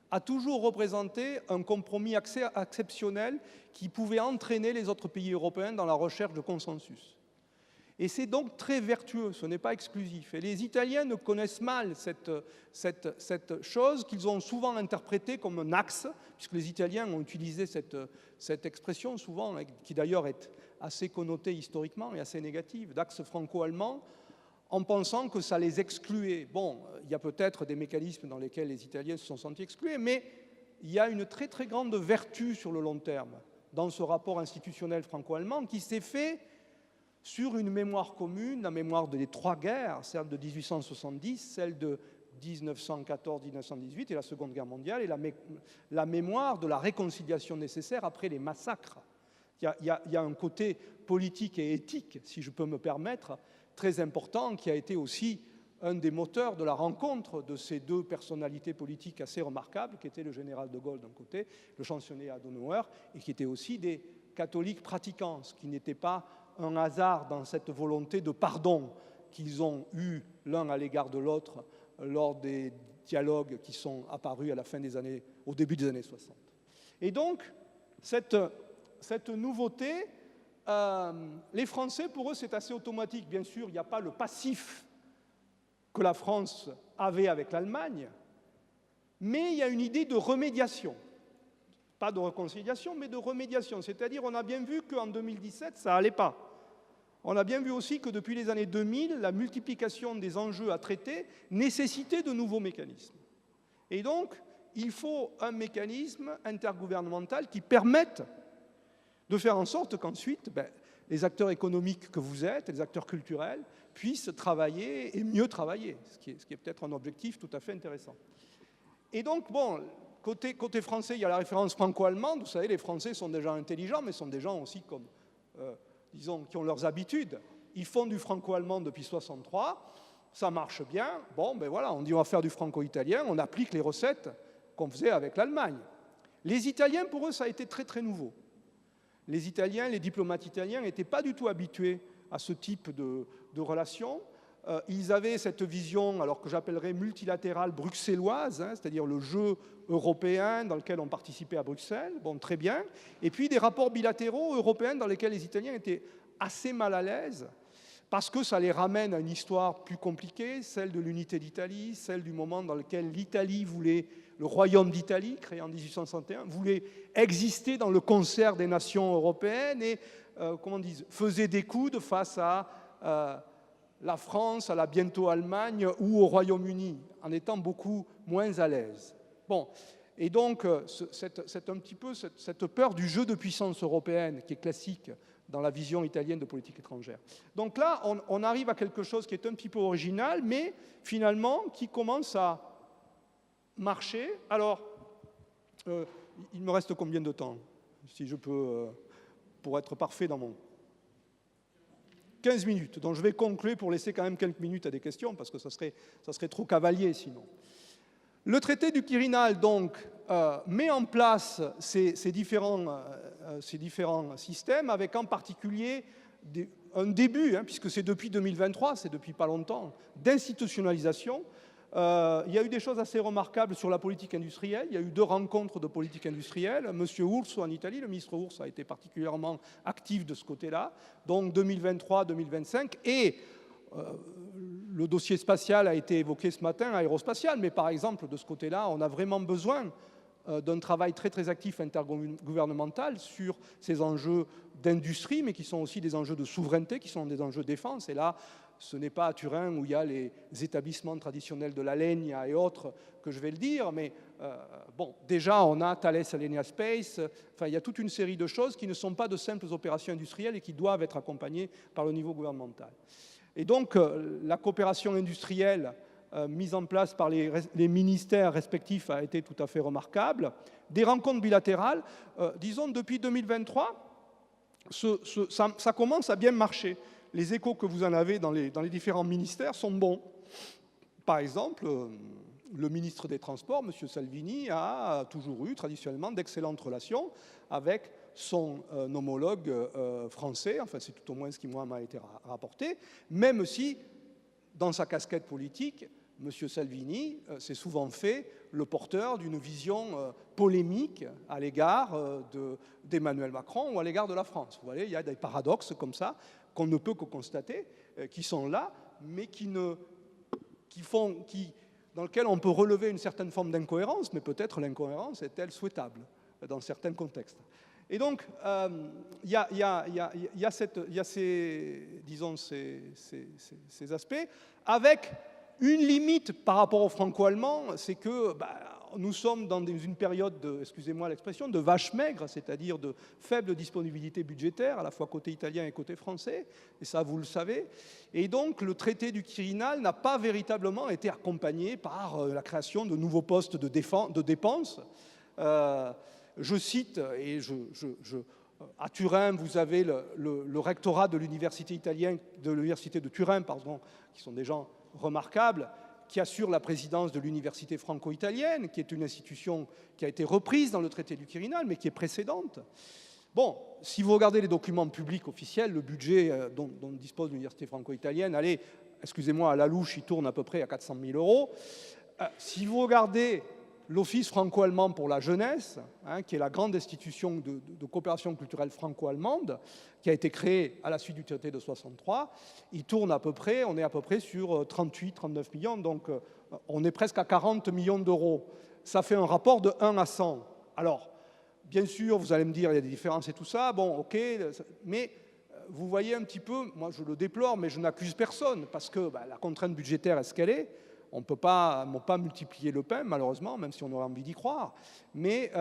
a toujours représenté un compromis exceptionnel qui pouvait entraîner les autres pays européens dans la recherche de consensus. Et c'est donc très vertueux, ce n'est pas exclusif. Et les Italiens ne connaissent mal cette chose qu'ils ont souvent interprétée comme un axe, puisque les Italiens ont utilisé cette expression souvent, qui d'ailleurs est assez connotée historiquement et assez négative, d'axe franco-allemand, en pensant que ça les excluait. Bon, il y a peut-être des mécanismes dans lesquels les Italiens se sont sentis exclus, mais il y a une très très grande vertu sur le long terme dans ce rapport institutionnel franco-allemand qui s'est fait sur une mémoire commune, la mémoire des trois guerres, celle de 1870, celle de 1914-1918 et la Seconde Guerre mondiale, et la mémoire de la réconciliation nécessaire après les massacres. Il y a un côté politique et éthique, si je peux me permettre, très important, qui a été aussi un des moteurs de la rencontre de ces deux personnalités politiques assez remarquables, qui étaient le général de Gaulle d'un côté, le chancelier Adenauer, et qui étaient aussi des catholiques pratiquants, ce qui n'était pas un hasard dans cette volonté de pardon qu'ils ont eu l'un à l'égard de l'autre lors des dialogues qui sont apparus à la fin des années, au début des années 60. Et donc, cette nouveauté, les Français, pour eux, c'est assez automatique. Bien sûr, il n'y a pas le passif que la France avait avec l'Allemagne, mais il y a une idée de remédiation. Pas de réconciliation, mais de remédiation. C'est-à-dire, on a bien vu qu'en 2017, ça n'allait pas. On a bien vu aussi que depuis les années 2000, la multiplication des enjeux à traiter nécessitait de nouveaux mécanismes. Et donc, il faut un mécanisme intergouvernemental qui permette de faire en sorte qu'ensuite, les acteurs économiques que vous êtes, les acteurs culturels, puissent travailler et mieux travailler, ce qui est peut-être un objectif tout à fait intéressant. Et donc, bon, côté français, il y a la référence franco-allemande. Vous savez, les Français sont des gens intelligents, mais sont des gens aussi comme, disons, qui ont leurs habitudes. Ils font du franco-allemand depuis 1963, ça marche bien. Bon, ben voilà, on dit on va faire du franco-italien, on applique les recettes qu'on faisait avec l'Allemagne. Les Italiens, pour eux, ça a été très très nouveau. Les Italiens, les diplomates italiens n'étaient pas du tout habitués à ce type de relations. Ils avaient cette vision, alors que j'appellerais multilatérale bruxelloise, c'est-à-dire le jeu européen dans lequel on participait à Bruxelles, bon, très bien, et puis des rapports bilatéraux européens dans lesquels les Italiens étaient assez mal à l'aise, parce que ça les ramène à une histoire plus compliquée, celle de l'unité d'Italie, celle du moment dans lequel l'Italie voulait, le royaume d'Italie, créé en 1861, voulait exister dans le concert des nations européennes et, faisait des coudes face à la France, à la bientôt Allemagne ou au Royaume-Uni, en étant beaucoup moins à l'aise. Bon, et donc, c'est un petit peu cette peur du jeu de puissance européenne qui est classique dans la vision italienne de politique étrangère. Donc là, on arrive à quelque chose qui est un petit peu original, mais finalement qui commence à marcher. Alors, il me reste combien de temps, si je peux, pour être parfait dans mon... 15 minutes, donc je vais conclure pour laisser quand même quelques minutes à des questions, parce que ça serait trop cavalier sinon. Le traité du Quirinal, donc, met en place ces différents systèmes, avec en particulier un début, puisque c'est depuis 2023, c'est depuis pas longtemps, d'institutionnalisation. Il y a eu des choses assez remarquables sur la politique industrielle. Il y a eu 2 rencontres de politique industrielle. Monsieur Urso en Italie, le ministre Urso a été particulièrement actif de ce côté-là. Donc 2023-2025. Et le dossier spatial a été évoqué ce matin, aérospatial. Mais par exemple, de ce côté-là, on a vraiment besoin d'un travail très très actif intergouvernemental sur ces enjeux d'industrie, mais qui sont aussi des enjeux de souveraineté, qui sont des enjeux de défense. Et là, ce n'est pas à Turin où il y a les établissements traditionnels de l'Alenia et autres que je vais le dire, mais bon, déjà on a Thales Alenia Space, enfin il y a toute une série de choses qui ne sont pas de simples opérations industrielles et qui doivent être accompagnées par le niveau gouvernemental. Et donc la coopération industrielle mise en place par les ministères respectifs a été tout à fait remarquable. Des rencontres bilatérales, disons depuis 2023, ça commence à bien marcher. Les échos que vous en avez dans les différents ministères sont bons. Par exemple, le ministre des Transports, M. Salvini, a toujours eu traditionnellement d'excellentes relations avec son homologue français, enfin c'est tout au moins ce qui moi m'a été rapporté, même si dans sa casquette politique, M. Salvini s'est souvent fait le porteur d'une vision polémique à l'égard d'Emmanuel Macron ou à l'égard de la France. Vous voyez, il y a des paradoxes comme ça qu'on ne peut que constater, qui sont là, mais dans lesquels on peut relever une certaine forme d'incohérence, mais peut-être l'incohérence est-elle souhaitable dans certains contextes. Et donc, il y a ces aspects, avec une limite par rapport aux franco-allemands, c'est que nous sommes dans une période, excusez-moi l'expression, de vache maigre, c'est-à-dire de faible disponibilité budgétaire, à la fois côté italien et côté français, et ça vous le savez. Et donc le traité du Quirinal n'a pas véritablement été accompagné par la création de nouveaux postes de dépenses. Je cite, et à Turin, vous avez le rectorat de l'université italienne, de l'université de Turin, pardon, qui sont des gens remarquables, qui assure la présidence de l'université franco-italienne, qui est une institution qui a été reprise dans le traité du Quirinal, mais qui est précédente. Bon, si vous regardez les documents publics officiels, le budget dont dispose l'université franco-italienne, allez, excusez-moi, à la louche, il tourne à peu près à 400 000 €. Si vous regardez l'Office franco-allemand pour la jeunesse, qui est la grande institution de coopération culturelle franco-allemande, qui a été créée à la suite du traité de 63, il tourne à peu près, on est à peu près sur 38-39 millions, donc on est presque à 40 millions d'euros. Ça fait un rapport de 1 à 100. Alors, bien sûr, vous allez me dire, il y a des différences et tout ça, bon, ok, mais vous voyez un petit peu, moi je le déplore, mais je n'accuse personne, parce que la contrainte budgétaire est ce qu'elle est. On ne peut pas multiplier le pain, malheureusement, même si on aurait envie d'y croire. Mais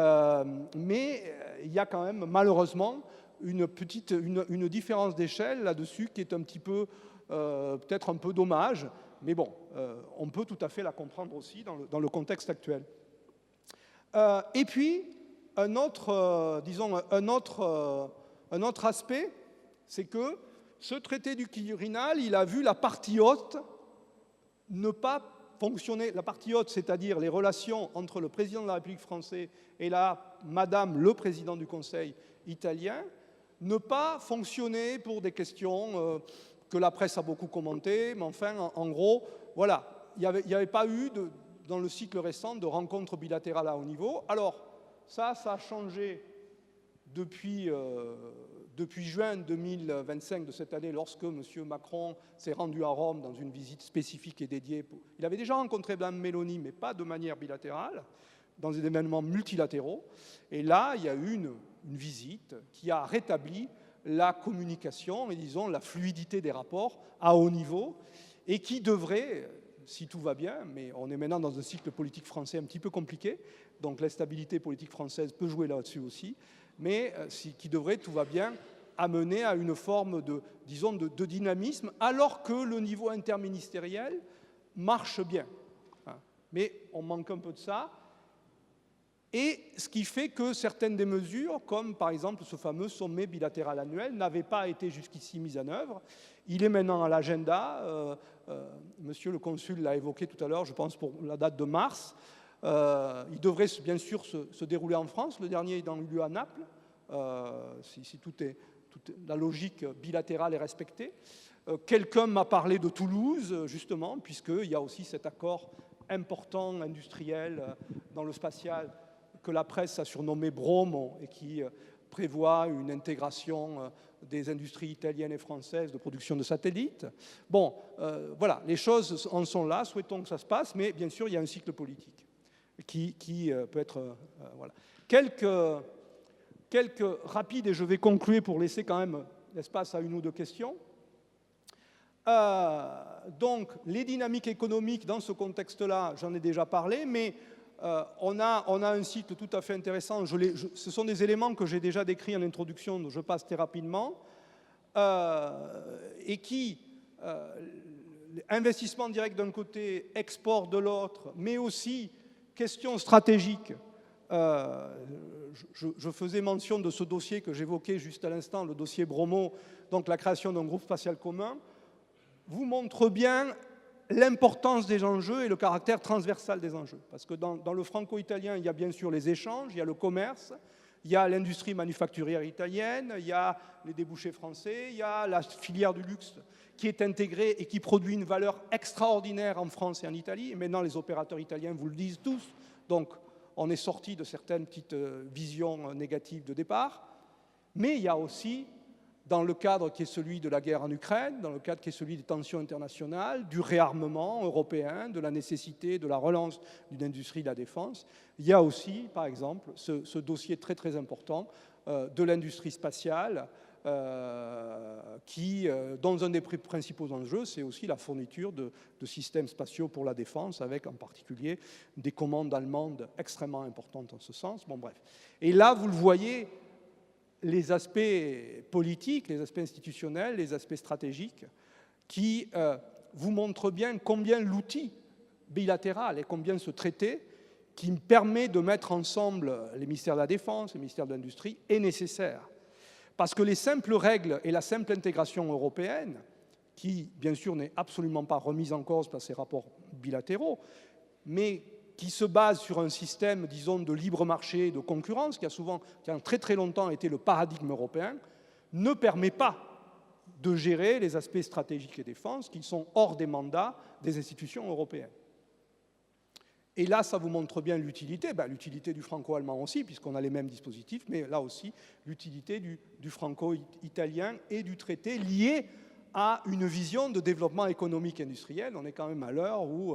il y a quand même, malheureusement, une différence d'échelle là-dessus qui est un petit peu, peut-être un peu dommage. Mais bon, on peut tout à fait la comprendre aussi dans le contexte actuel. Et puis, un autre aspect, c'est que ce traité du Quirinal, il a vu la partie haute ne pas fonctionner, la partie haute, c'est-à-dire les relations entre le président de la République française et madame le président du Conseil italien, ne pas fonctionner pour des questions que la presse a beaucoup commentées, mais enfin, en gros, voilà, il n'y avait pas eu, dans le cycle récent, de rencontres bilatérales à haut niveau. Alors, ça a changé depuis juin 2025 de cette année, lorsque M. Macron s'est rendu à Rome dans une visite spécifique et dédiée. Il avait déjà rencontré Mme Meloni, mais pas de manière bilatérale, dans des événements multilatéraux. Et là, il y a eu une visite qui a rétabli la communication et, disons, la fluidité des rapports à haut niveau, et qui devrait, si tout va bien, mais on est maintenant dans un cycle politique français un petit peu compliqué, donc l'instabilité politique française peut jouer là-dessus aussi, mais qui devrait, tout va bien, amener à une forme de dynamisme, alors que le niveau interministériel marche bien. Mais on manque un peu de ça. Et ce qui fait que certaines des mesures, comme par exemple ce fameux sommet bilatéral annuel, n'avaient pas été jusqu'ici mises en œuvre. Il est maintenant à l'agenda. Monsieur le consul l'a évoqué tout à l'heure, je pense pour la date de mars. Il devrait bien sûr se dérouler en France. Le dernier ayant eu lieu à Naples, si la logique bilatérale est respectée. Quelqu'un m'a parlé de Toulouse, justement, puisqu'il y a aussi cet accord important industriel dans le spatial que la presse a surnommé Bromo et qui prévoit une intégration des industries italiennes et françaises de production de satellites. Bon, voilà, les choses en sont là, souhaitons que ça se passe, mais bien sûr, il y a un cycle politique. qui peut être... voilà. Quelques rapides, et je vais conclure pour laisser quand même l'espace à une ou deux questions. Donc, les dynamiques économiques dans ce contexte-là, j'en ai déjà parlé, mais on a un cycle tout à fait intéressant. Ce sont des éléments que j'ai déjà décrits en introduction, dont je passe très rapidement, et qui, investissement direct d'un côté, export de l'autre, mais aussi question stratégique. Je faisais mention de ce dossier que j'évoquais juste à l'instant, le dossier Bromo, donc la création d'un groupe spatial commun, vous montre bien l'importance des enjeux et le caractère transversal des enjeux. Parce que dans le franco-italien, il y a bien sûr les échanges, il y a le commerce, il y a l'industrie manufacturière italienne, il y a les débouchés français, il y a la filière du luxe qui est intégrée et qui produit une valeur extraordinaire en France et en Italie. Et maintenant, les opérateurs italiens vous le disent tous. Donc, on est sorti de certaines petites visions négatives de départ. Mais il y a aussi, dans le cadre qui est celui de la guerre en Ukraine, dans le cadre qui est celui des tensions internationales, du réarmement européen, de la nécessité de la relance d'une industrie de la défense, il y a aussi, par exemple, ce dossier très très important de l'industrie spatiale, dont un des principaux enjeux, c'est aussi la fourniture de systèmes spatiaux pour la défense, avec en particulier des commandes allemandes extrêmement importantes en ce sens. Bon, bref. Et là, vous le voyez, les aspects politiques, les aspects institutionnels, les aspects stratégiques, qui vous montrent bien combien l'outil bilatéral et combien ce traité, qui permet de mettre ensemble les ministères de la Défense, les ministères de l'Industrie, est nécessaire. Parce que les simples règles et la simple intégration européenne, qui, bien sûr, n'est absolument pas remise en cause par ces rapports bilatéraux, mais qui se base sur un système, disons, de libre marché, de concurrence, qui a très très longtemps été le paradigme européen, ne permet pas de gérer les aspects stratégiques et défense qui sont hors des mandats des institutions européennes. Et là, ça vous montre bien l'utilité, l'utilité du franco-allemand aussi, puisqu'on a les mêmes dispositifs, mais là aussi, l'utilité du franco-italien et du traité lié à une vision de développement économique et industriel. On est quand même à l'heure où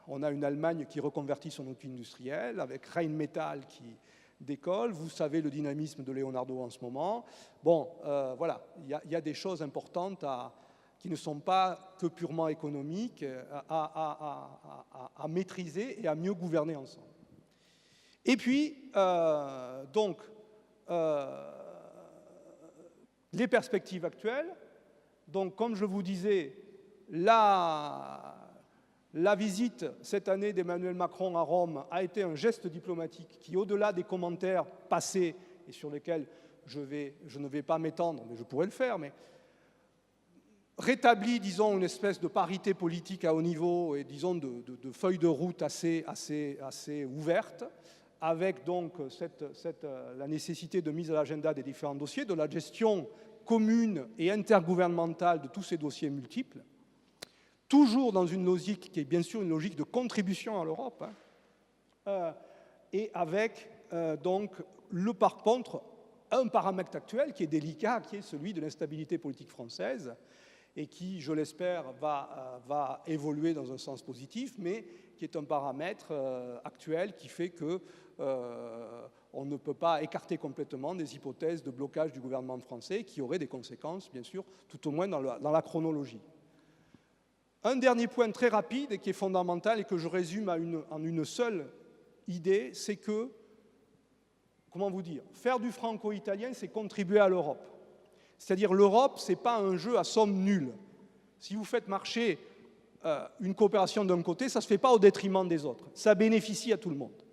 on a une Allemagne qui reconvertit son outil industriel, avec Rheinmetall qui décolle. Vous savez le dynamisme de Leonardo en ce moment. Bon, voilà, il y a des choses importantes qui ne sont pas que purement économiques, à maîtriser et à mieux gouverner ensemble. Et puis, les perspectives actuelles. Donc, comme je vous disais, la visite cette année d'Emmanuel Macron à Rome a été un geste diplomatique qui, au-delà des commentaires passés et sur lesquels je ne vais pas m'étendre, mais je pourrais le faire, mais rétablit, disons, une espèce de parité politique à haut niveau et, disons, de feuille de route assez ouverte, avec donc la nécessité de mise à l'agenda des différents dossiers, de la gestion commune et intergouvernementale de tous ces dossiers multiples, toujours dans une logique qui est bien sûr une logique de contribution à l'Europe, et avec donc par contre un paramètre actuel qui est délicat, qui est celui de l'instabilité politique française, et qui, je l'espère, va évoluer dans un sens positif, mais qui est un paramètre actuel qui fait que on ne peut pas écarter complètement des hypothèses de blocage du gouvernement français qui auraient des conséquences, bien sûr, tout au moins dans la chronologie. Un dernier point très rapide et qui est fondamental et que je résume en une seule idée, c'est que, comment vous dire, faire du franco-italien, c'est contribuer à l'Europe. C'est-à-dire l'Europe, ce n'est pas un jeu à somme nulle. Si vous faites marcher une coopération d'un côté, ça ne se fait pas au détriment des autres. Ça bénéficie à tout le monde.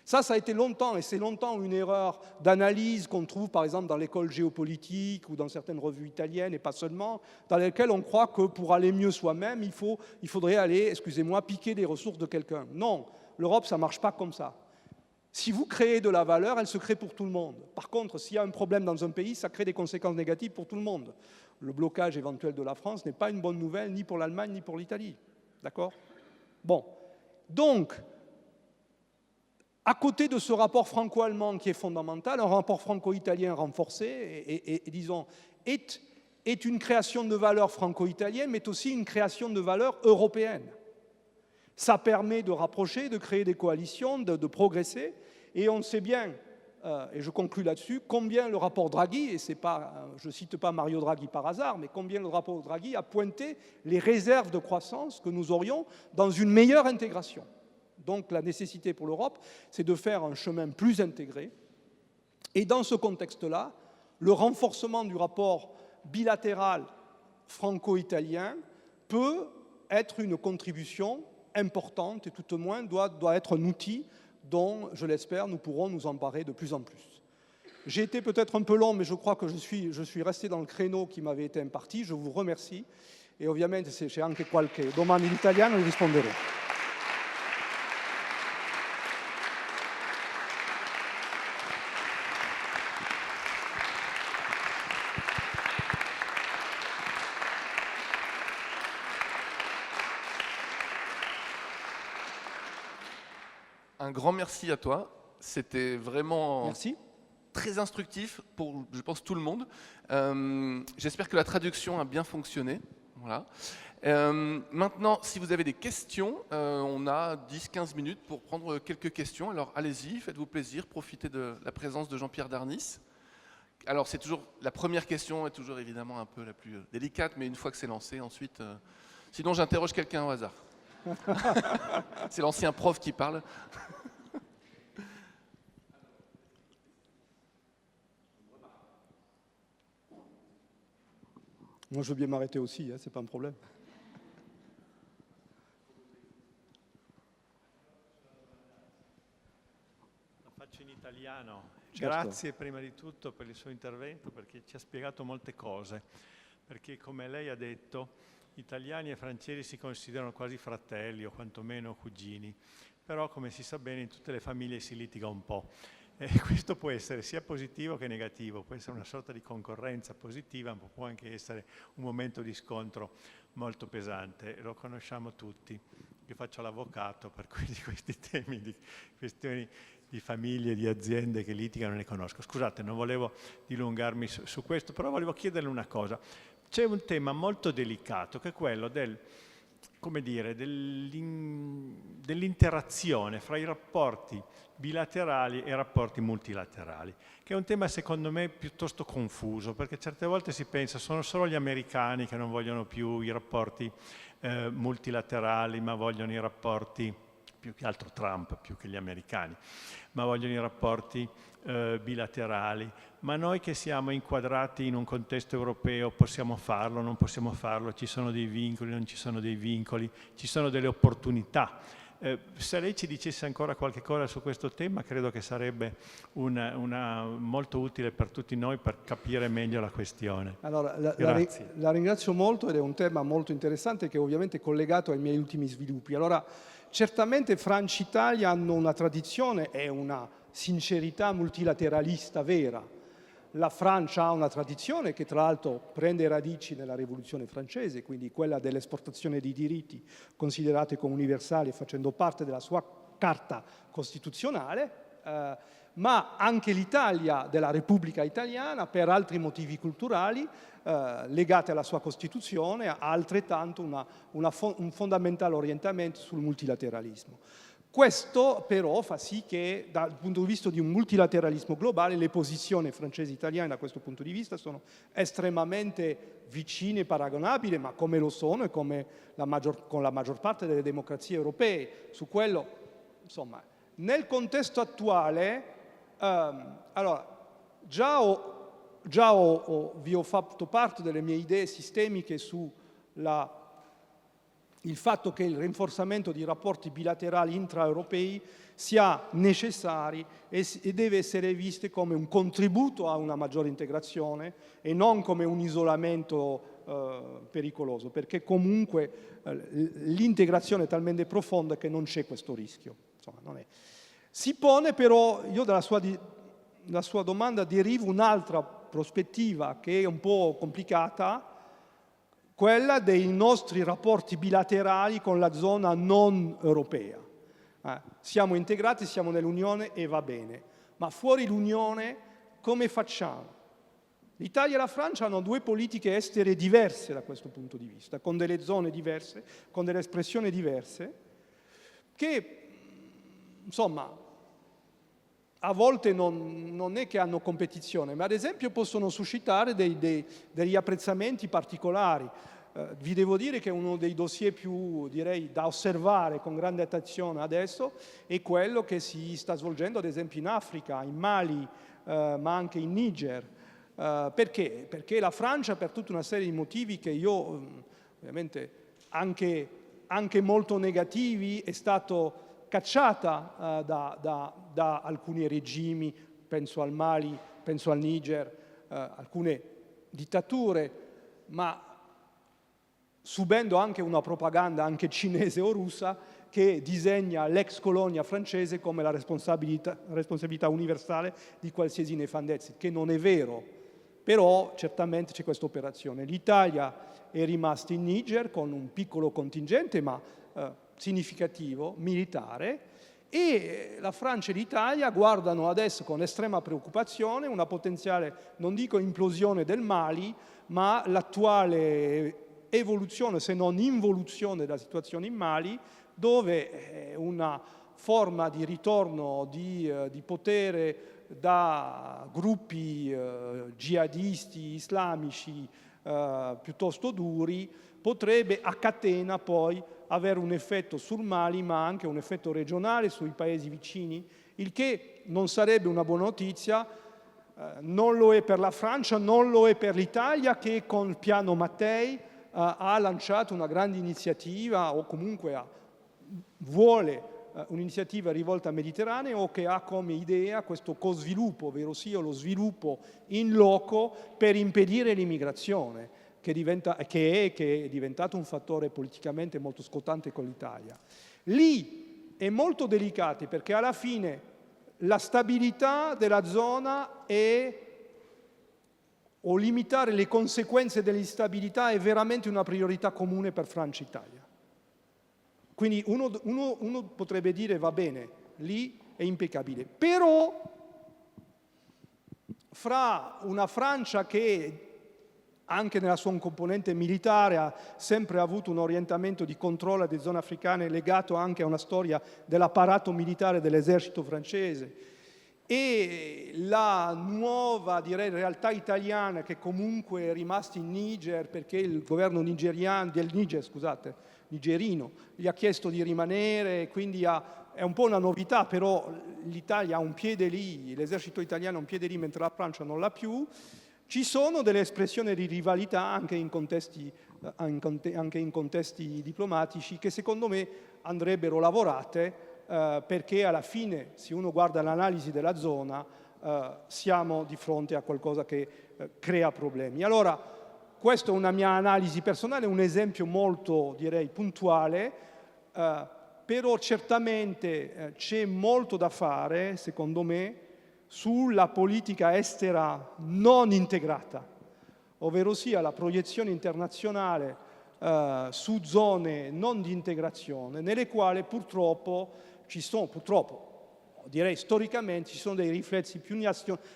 Ça a été longtemps, et c'est longtemps une erreur d'analyse qu'on trouve par exemple dans l'école géopolitique ou dans certaines revues italiennes, et pas seulement, dans lesquelles on croit que pour aller mieux soi-même, il faudrait aller, excusez-moi, piquer des ressources de quelqu'un. Non, l'Europe, ça ne marche pas comme ça. Si vous créez de la valeur, elle se crée pour tout le monde. Par contre, s'il y a un problème dans un pays, ça crée des conséquences négatives pour tout le monde. Le blocage éventuel de la France n'est pas une bonne nouvelle ni pour l'Allemagne ni pour l'Italie. D'accord ? Bon. Donc, à côté de ce rapport franco-allemand qui est fondamental, un rapport franco-italien renforcé et disons, est une création de valeur franco-italienne, mais aussi une création de valeur européenne. Ça permet de rapprocher, de créer des coalitions, de progresser. Et on sait bien, et je conclus là-dessus, combien le rapport Draghi, et c'est pas, je ne cite pas Mario Draghi par hasard, mais combien le rapport Draghi a pointé les réserves de croissance que nous aurions dans une meilleure intégration. Donc la nécessité pour l'Europe, c'est de faire un chemin plus intégré. Et dans ce contexte-là, le renforcement du rapport bilatéral franco-italien peut être une contribution importante et tout au moins doit être un outil dont, je l'espère, nous pourrons nous emparer de plus en plus. J'ai été peut-être un peu long, mais je crois que je suis resté dans le créneau qui m'avait été imparti. Je vous remercie. E ovviamente se c'è anche qualche domanda in italiano vi risponderò. Un grand merci à toi. C'était vraiment Merci. très instructif pour, je pense, tout le monde. J'espère que la traduction a bien fonctionné. Voilà. Maintenant, si vous avez des questions, on a 10-15 minutes pour prendre quelques questions. Alors allez-y, faites-vous plaisir, profitez de la présence de Jean-Pierre Darnis. Alors c'est toujours, la première question est toujours évidemment un peu la plus délicate, mais une fois que c'est lancé, ensuite... sinon j'interroge quelqu'un au hasard. C'est l'ancien prof qui parle. Moi, je veux bien m'arrêter aussi, c'est pas un problème. Lo faccio in italiano. Certo. Grazie prima di tutto per il suo intervento, perché ci ha spiegato molte cose. Perché, come lei ha detto, italiani e francesi si considerano quasi fratelli o quantomeno cugini, però come si sa bene in tutte le famiglie si litiga un po'. E questo può essere sia positivo che negativo, può essere una sorta di concorrenza positiva, ma può anche essere un momento di scontro molto pesante. Lo conosciamo tutti. Io faccio l'avvocato, per cui di questi temi, di questioni di famiglie, di aziende che litigano ne conosco. Scusate, non volevo dilungarmi su questo, però volevo chiederle una cosa. C'è un tema molto delicato che è quello dell'interazione fra i rapporti bilaterali e i rapporti multilaterali, che è un tema secondo me piuttosto confuso, perché certe volte si pensa sono solo gli americani che non vogliono più i rapporti multilaterali, ma vogliono i rapporti, più che altro Trump, più che gli americani, ma vogliono i rapporti bilaterali. Ma noi che siamo inquadrati in un contesto europeo possiamo farlo, non possiamo farlo, ci sono dei vincoli, non ci sono dei vincoli, ci sono delle opportunità. Se lei ci dicesse ancora qualche cosa su questo tema, credo che sarebbe molto utile per tutti noi per capire meglio la questione. Allora, Grazie. la ringrazio molto ed è un tema molto interessante che ovviamente è collegato ai miei ultimi sviluppi. Allora, certamente Francia e Italia hanno una tradizione e una sincerità multilateralista vera. La Francia ha una tradizione che tra l'altro prende radici nella rivoluzione francese, quindi quella dell'esportazione di diritti considerati come universali facendo parte della sua carta costituzionale, ma anche l'Italia della Repubblica Italiana per altri motivi culturali legati alla sua Costituzione ha altrettanto un fondamentale orientamento sul multilateralismo. Questo però fa sì che dal punto di vista di un multilateralismo globale le posizioni francesi e italiane da questo punto di vista sono estremamente vicine e paragonabili, ma come lo sono e come con la maggior parte delle democrazie europee. Su quello, insomma, nel contesto attuale, allora, vi ho fatto parte delle mie idee sistemiche su il fatto che il rinforzamento di rapporti bilaterali intraeuropei sia necessario e deve essere visto come un contributo a una maggiore integrazione e non come un isolamento pericoloso, perché comunque l'integrazione è talmente profonda che non c'è questo rischio. Insomma, non è. Si pone però, io dalla sua domanda derivo un'altra prospettiva che è un po' complicata, quella dei nostri rapporti bilaterali con la zona non europea. Siamo integrati, siamo nell'Unione e va bene, ma fuori l'Unione come facciamo? L'Italia e la Francia hanno due politiche estere diverse da questo punto di vista, con delle zone diverse, con delle espressioni diverse, che, insomma, a volte non è che hanno competizione, ma ad esempio possono suscitare degli apprezzamenti particolari. Vi devo dire che uno dei dossier più, direi, da osservare con grande attenzione adesso è quello che si sta svolgendo ad esempio in Africa, in Mali, ma anche in Niger. Perché? Perché la Francia, per tutta una serie di motivi che io, ovviamente, anche molto negativi, è stato cacciata da alcuni regimi, penso al Mali, penso al Niger, alcune dittature, ma subendo anche una propaganda anche cinese o russa che disegna l'ex colonia francese come la responsabilità universale di qualsiasi nefandezza, che non è vero, però certamente c'è questa operazione. L'Italia è rimasta in Niger con un piccolo contingente, ma significativo, militare, e la Francia e l'Italia guardano adesso con estrema preoccupazione una potenziale, non dico implosione del Mali, ma l'attuale evoluzione, se non involuzione della situazione in Mali, dove una forma di ritorno di potere da gruppi jihadisti islamici piuttosto duri potrebbe a catena poi avere un effetto sul Mali, ma anche un effetto regionale sui paesi vicini, il che non sarebbe una buona notizia. Non lo è per la Francia, non lo è per l'Italia, che con il piano Mattei ha lanciato una grande iniziativa, o comunque vuole un'iniziativa rivolta al Mediterraneo, o che ha come idea questo co-sviluppo, ovvero sia lo sviluppo in loco per impedire l'immigrazione, che è diventato un fattore politicamente molto scottante con l'Italia. Lì è molto delicato perché alla fine la stabilità della zona o limitare le conseguenze dell'instabilità è veramente una priorità comune per Francia e Italia. Quindi uno potrebbe dire va bene, lì è impeccabile, però fra una Francia che anche nella sua componente militare ha sempre avuto un orientamento di controllo delle zone africane legato anche a una storia dell'apparato militare dell'esercito francese, e la nuova, direi, realtà italiana che comunque è rimasta in Niger perché il governo nigerino gli ha chiesto di rimanere, quindi è un po' una novità, però l'Italia ha un piede lì, l'esercito italiano ha un piede lì mentre la Francia non l'ha più. Ci sono delle espressioni di rivalità anche in contesti diplomatici che secondo me andrebbero lavorate, perché alla fine, se uno guarda l'analisi della zona, siamo di fronte a qualcosa che crea problemi. Allora, questa è una mia analisi personale, un esempio molto, direi, puntuale, però certamente c'è molto da fare, secondo me, sulla politica estera non integrata, ovvero sia la proiezione internazionale su zone non di integrazione, nelle quali purtroppo direi storicamente, ci sono dei riflessi più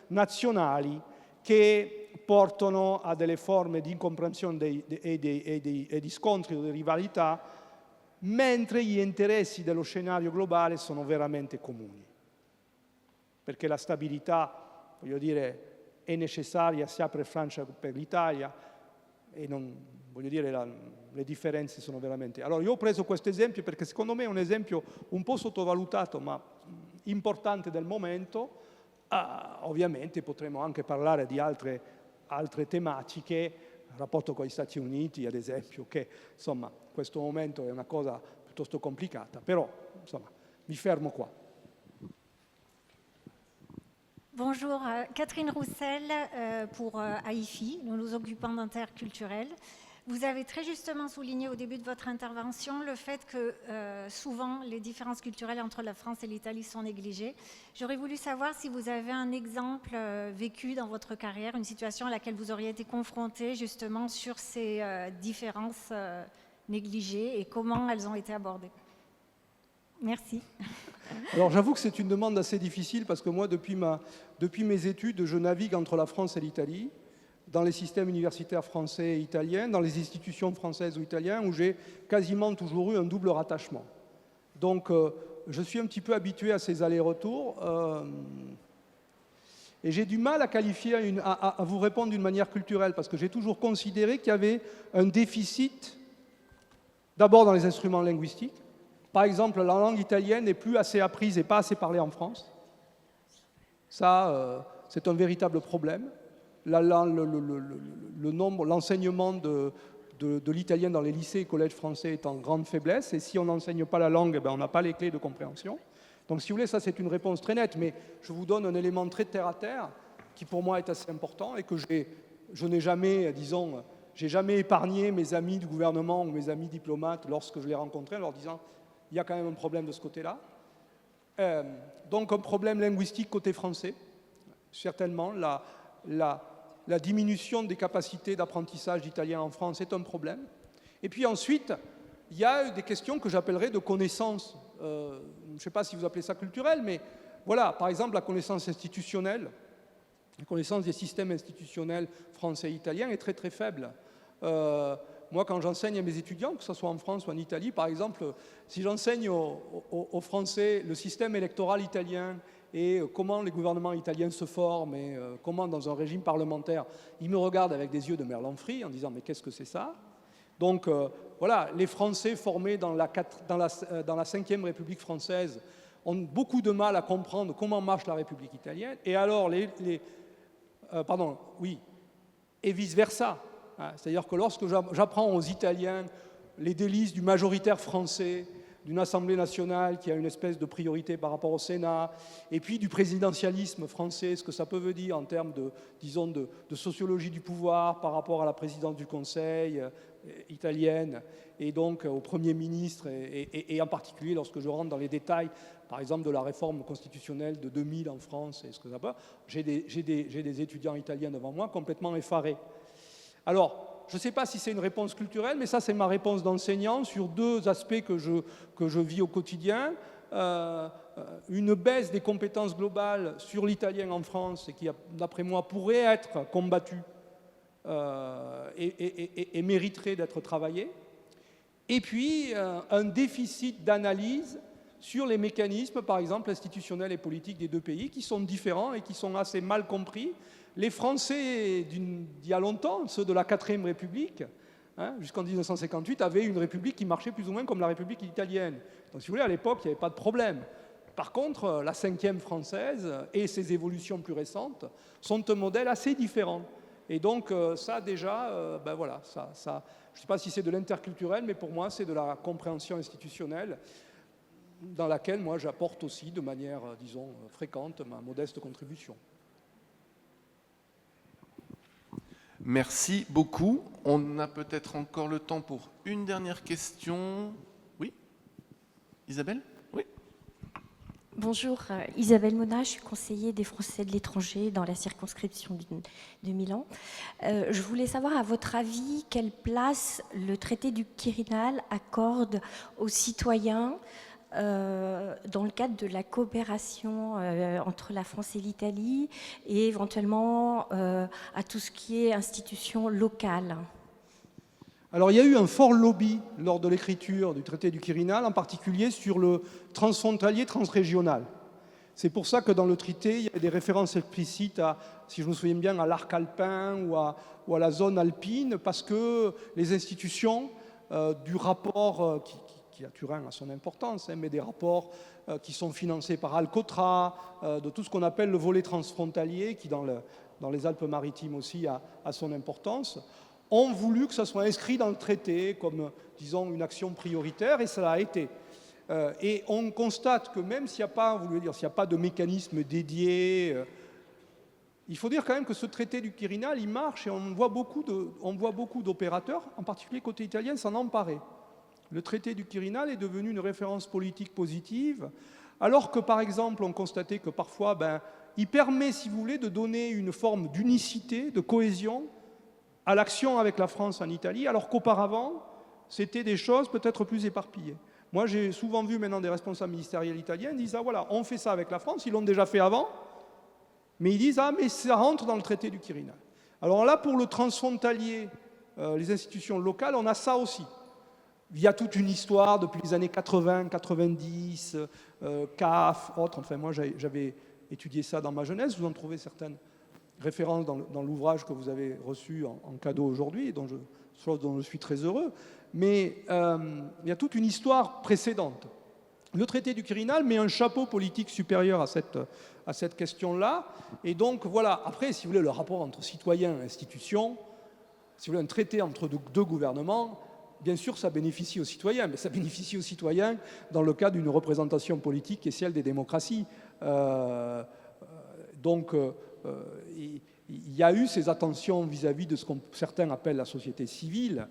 nazionali che portano a delle forme di incomprensione e di scontri o di rivalità, mentre gli interessi dello scenario globale sono veramente comuni. Perché la stabilità, voglio dire, è necessaria sia per Francia che per l'Italia, e voglio dire, le differenze sono veramente... Allora, io ho preso questo esempio perché secondo me è un esempio un po' sottovalutato, ma importante del momento. Ovviamente potremmo anche parlare di altre tematiche, il rapporto con gli Stati Uniti, ad esempio, che insomma, in questo momento è una cosa piuttosto complicata, però insomma, mi fermo qua. Bonjour, Catherine Roussel pour AIFI. Nous nous occupons d'interculturel. Vous avez très justement souligné au début de votre intervention le fait que souvent les différences culturelles entre la France et l'Italie sont négligées. J'aurais voulu savoir si vous avez un exemple vécu dans votre carrière, une situation à laquelle vous auriez été confronté justement sur ces différences négligées et comment elles ont été abordées. Merci. Alors j'avoue que c'est une demande assez difficile parce que moi, depuis mes études, je navigue entre la France et l'Italie, dans les systèmes universitaires français et italiens, dans les institutions françaises ou italiennes, où j'ai quasiment toujours eu un double rattachement. Donc, je suis un petit peu habitué à ces allers-retours. Et j'ai du mal à qualifier, à vous répondre d'une manière culturelle, parce que j'ai toujours considéré qu'il y avait un déficit, d'abord dans les instruments linguistiques. Par exemple, la langue italienne n'est plus assez apprise et pas assez parlée en France. Ça, c'est un véritable problème. L'enseignement de l'italien dans les lycées et collèges français est en grande faiblesse, et si on n'enseigne pas la langue, on n'a pas les clés de compréhension. Donc si vous voulez, ça c'est une réponse très nette, mais je vous donne un élément très terre-à-terre qui pour moi est assez important et que je n'ai jamais, disons, j'ai jamais épargné mes amis du gouvernement ou mes amis diplomates lorsque je les rencontrais en leur disant il y a quand même un problème de ce côté-là. Donc un problème linguistique côté français, certainement. La diminution des capacités d'apprentissage d'italien en France est un problème. Et puis ensuite, il y a des questions que j'appellerais de connaissances. Je ne sais pas si vous appelez ça culturel, mais voilà, par exemple, la connaissance institutionnelle, la connaissance des systèmes institutionnels français et italiens est très très faible. Moi, quand j'enseigne à mes étudiants, que ce soit en France ou en Italie, par exemple, si j'enseigne aux Français le système électoral italien et comment les gouvernements italiens se forment et comment, dans un régime parlementaire, ils me regardent avec des yeux de merlan-frit en disant « mais qu'est-ce que c'est ça ?» Donc, voilà, les Français formés dans la 5e République française ont beaucoup de mal à comprendre comment marche la République italienne. Et alors, et vice-versa. C'est-à-dire que lorsque j'apprends aux Italiens les délices du majoritaire français, d'une Assemblée nationale qui a une espèce de priorité par rapport au Sénat, et puis du présidentialisme français, ce que ça peut dire en termes disons, de sociologie du pouvoir par rapport à la présidence du Conseil italienne, et donc au Premier ministre, et en particulier lorsque je rentre dans les détails, par exemple de la réforme constitutionnelle de 2000 en France, et ce que ça peut, j'ai des étudiants italiens devant moi complètement effarés. Alors, je ne sais pas si c'est une réponse culturelle, mais ça c'est ma réponse d'enseignant sur deux aspects que je vis au quotidien. Une baisse des compétences globales sur l'italien en France, et qui, d'après moi, pourrait être combattue et mériterait d'être travaillée. Et puis, un déficit d'analyse sur les mécanismes, par exemple, institutionnels et politiques des deux pays, qui sont différents et qui sont assez mal compris. Les Français d'il y a longtemps, ceux de la 4e République, jusqu'en 1958, avaient une république qui marchait plus ou moins comme la République italienne. Donc si vous voulez, à l'époque, il n'y avait pas de problème. Par contre, la 5e française et ses évolutions plus récentes sont un modèle assez différent. Et donc ça déjà, voilà, je ne sais pas si c'est de l'interculturel, mais pour moi c'est de la compréhension institutionnelle dans laquelle moi j'apporte aussi de manière, disons, fréquente ma modeste contribution. Merci beaucoup. On a peut-être encore le temps pour une dernière question. Oui, Isabelle ? Oui. Bonjour, Isabelle Mona, je suis conseillère des Français de l'étranger dans la circonscription de Milan. Je voulais savoir, à votre avis, quelle place le traité du Quirinal accorde aux citoyens dans le cadre de la coopération entre la France et l'Italie et éventuellement à tout ce qui est institutions locales. Alors il y a eu un fort lobby lors de l'écriture du traité du Quirinal, en particulier sur le transfrontalier transrégional. C'est pour ça que dans le traité, il y a des références explicites à, si je me souviens bien, à l'arc alpin ou à la zone alpine, parce que les institutions du rapport qui à Turin a son importance, mais des rapports qui sont financés par Alcotra, de tout ce qu'on appelle le volet transfrontalier, qui dans les Alpes-Maritimes aussi a son importance, ont voulu que ça soit inscrit dans le traité comme, disons, une action prioritaire, et ça l'a été. Et on constate que même s'il n'y a pas de mécanisme dédié, il faut dire quand même que ce traité du Quirinal, il marche, et on voit beaucoup d'opérateurs, en particulier côté italien, s'en emparer. Le traité du Quirinal est devenu une référence politique positive, alors que, par exemple, on constatait que parfois, il permet, si vous voulez, de donner une forme d'unicité, de cohésion à l'action avec la France en Italie, alors qu'auparavant, c'était des choses peut-être plus éparpillées. Moi, j'ai souvent vu maintenant des responsables ministériels italiens qui disent « Ah voilà, on fait ça avec la France, ils l'ont déjà fait avant », mais ils disent « Ah, mais ça rentre dans le traité du Quirinal ». Alors là, pour le transfrontalier, les institutions locales, on a ça aussi. il y a toute une histoire depuis les années 80, 90, CAF, autres. Enfin, moi, j'avais étudié ça dans ma jeunesse. Vous en trouvez certaines références dans l'ouvrage que vous avez reçu en cadeau aujourd'hui, chose dont je suis très heureux. Mais il y a toute une histoire précédente. Le traité du Quirinal met un chapeau politique supérieur à cette question-là. Et donc, voilà. Après, si vous voulez, le rapport entre citoyens et institutions, si vous voulez, un traité entre deux gouvernements, bien sûr, ça bénéficie aux citoyens, mais ça bénéficie aux citoyens dans le cas d'une représentation politique qui est celle des démocraties. Donc, il y a eu ces attentions vis-à-vis de ce que certains appellent la société civile,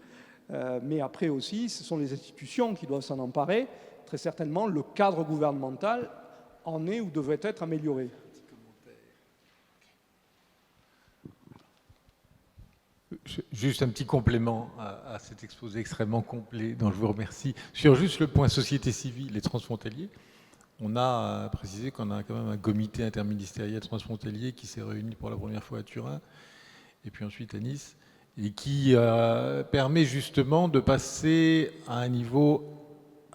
mais après aussi, ce sont les institutions qui doivent s'en emparer. Très certainement, le cadre gouvernemental en est ou devrait être amélioré. Juste un petit complément à cet exposé extrêmement complet dont je vous remercie. Sur juste le point société civile et transfrontalier, on a précisé qu'on a quand même un comité interministériel transfrontalier qui s'est réuni pour la première fois à Turin et puis ensuite à Nice et qui permet justement de passer à un niveau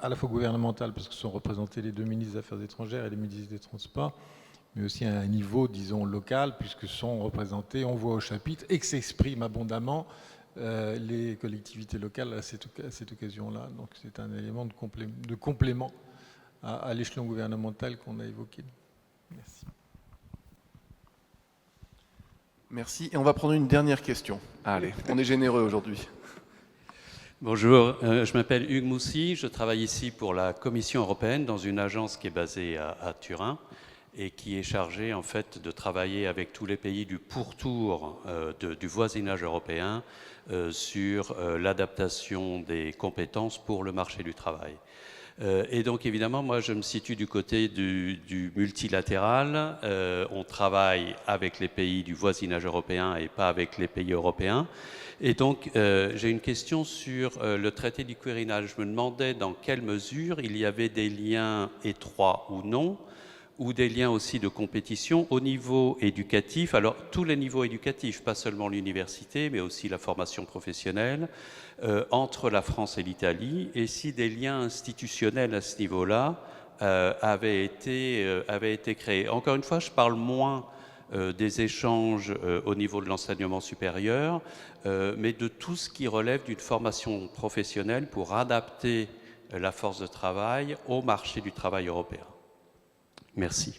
à la fois gouvernemental, parce que sont représentés les deux ministres des Affaires étrangères et les ministres des Transports, mais aussi à un niveau, disons, local, puisque sont représentés, on voit au chapitre, et que s'expriment abondamment les collectivités locales à cette occasion-là. Donc c'est un élément de complément à l'échelon gouvernemental qu'on a évoqué. Merci. Merci. Et on va prendre une dernière question. Allez, on est généreux aujourd'hui. Bonjour, je m'appelle Hugues Moussy, je travaille ici pour la Commission européenne dans une agence qui est basée à Turin et qui est chargée en fait de travailler avec tous les pays du pourtour du voisinage européen sur l'adaptation des compétences pour le marché du travail. Et donc évidemment, moi je me situe du côté du multilatéral. On travaille avec les pays du voisinage européen et pas avec les pays européens. Et donc j'ai une question sur le traité du Quirinal. Je me demandais dans quelle mesure il y avait des liens étroits ou non, ou des liens aussi de compétition au niveau éducatif. Alors tous les niveaux éducatifs, pas seulement l'université, mais aussi la formation professionnelle, entre la France et l'Italie, et si des liens institutionnels à ce niveau-là avaient été créés. Encore une fois, je parle moins des échanges au niveau de l'enseignement supérieur, mais de tout ce qui relève d'une formation professionnelle pour adapter la force de travail au marché du travail européen. Merci.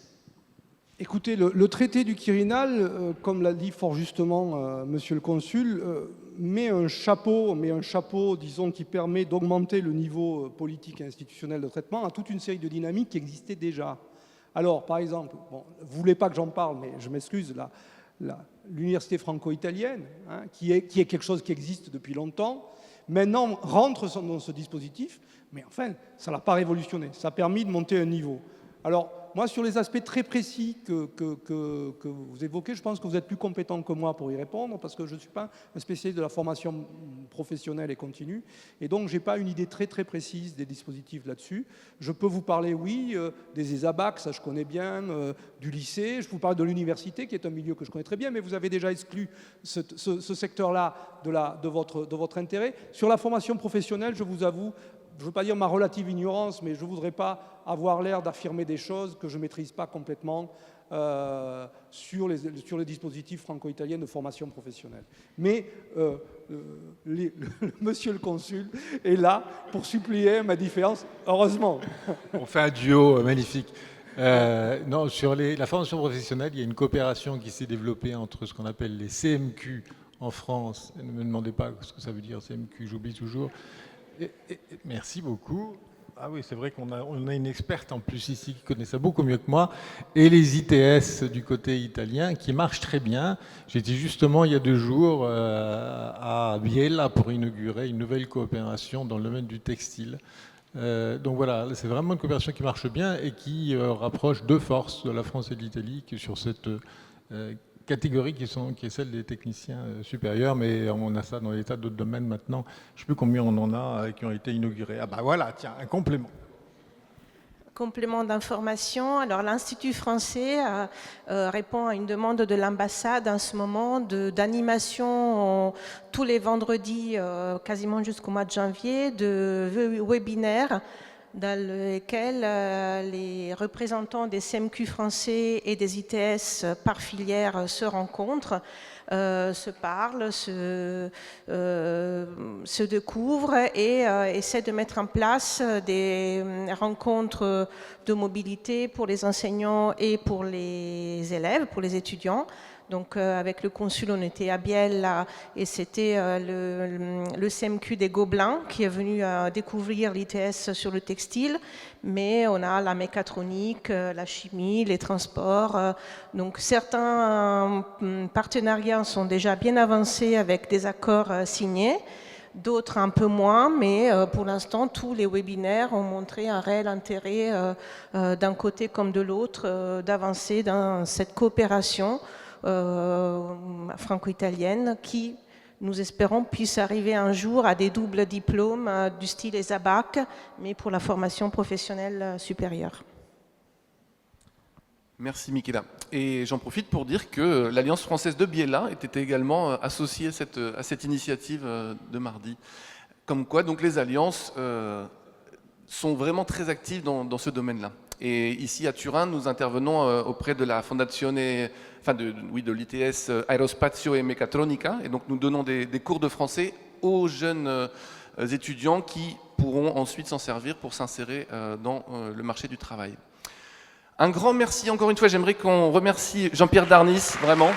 Écoutez, le traité du Quirinal, comme l'a dit fort justement Monsieur le Consul, met un chapeau, disons, qui permet d'augmenter le niveau politique et institutionnel de traitement à toute une série de dynamiques qui existaient déjà. Alors, par exemple, bon, vous ne voulez pas que j'en parle, mais je m'excuse, l'université franco-italienne, hein, qui est quelque chose qui existe depuis longtemps, maintenant rentre dans ce dispositif, mais enfin, ça ne l'a pas révolutionné, ça a permis de monter un niveau. Alors, moi, sur les aspects très précis que vous évoquez, je pense que vous êtes plus compétent que moi pour y répondre, parce que je ne suis pas un spécialiste de la formation professionnelle et continue, et donc je n'ai pas une idée très précise des dispositifs là-dessus. Je peux vous parler, oui, des ESABAC, ça je connais bien, du lycée, je vous parle de l'université, qui est un milieu que je connais très bien, mais vous avez déjà exclu ce secteur-là de votre intérêt. Sur la formation professionnelle, je vous avoue, je ne veux pas dire ma relative ignorance, mais je ne voudrais pas avoir l'air d'affirmer des choses que je ne maîtrise pas complètement sur les dispositifs franco-italiens de formation professionnelle. Mais Monsieur le Consul est là pour suppléer ma différence, heureusement. On fait un duo magnifique. Non, sur la formation professionnelle, il y a une coopération qui s'est développée entre ce qu'on appelle les CMQ en France. Ne me demandez pas ce que ça veut dire CMQ, j'oublie toujours. Merci beaucoup. Ah oui, c'est vrai qu'on a une experte en plus ici qui connaît ça beaucoup mieux que moi. Et les ITS du côté italien qui marchent très bien. J'étais justement il y a 2 jours à Biella pour inaugurer une nouvelle coopération dans le domaine du textile. Donc voilà, c'est vraiment une coopération qui marche bien et qui rapproche de force de la France et de l'Italie sur cette catégorie qui est celle des techniciens supérieurs, mais on a ça dans des tas d'autres domaines maintenant. Je ne sais plus combien on en a qui ont été inaugurés. Ah ben voilà, tiens, un complément. complément d'information. Alors l'Institut français répond à une demande de l'ambassade en ce moment d'animation tous les vendredis, quasiment jusqu'au mois de janvier, de webinaires dans lesquels les représentants des CMQ français et des ITS par filière se rencontrent, se parlent, se découvrent et essaient de mettre en place des rencontres de mobilité pour les enseignants et pour les élèves, pour les étudiants. Donc avec le consul, on était à Bielle là, et c'était le CMQ des Gobelins qui est venu découvrir l'ITS sur le textile, mais on a la mécatronique, la chimie, les transports. Donc certains partenariats sont déjà bien avancés avec des accords signés, d'autres un peu moins, mais pour l'instant, tous les webinaires ont montré un réel intérêt d'un côté comme de l'autre d'avancer dans cette coopération franco-italienne qui, nous espérons, puisse arriver un jour à des doubles diplômes du style ESABAC, mais pour la formation professionnelle supérieure. Merci Michaela. Et j'en profite pour dire que l'Alliance française de Biella était également associée à cette initiative de mardi. Comme quoi, donc, les alliances sont vraiment très actives dans ce domaine-là. Et ici à Turin, nous intervenons auprès de la Fondazione, de l'ITS Aerospazio e Meccatronica, et donc nous donnons des cours de français aux jeunes étudiants qui pourront ensuite s'en servir pour s'insérer dans le marché du travail. Un grand merci encore une fois, j'aimerais qu'on remercie Jean-Pierre Darnis, vraiment.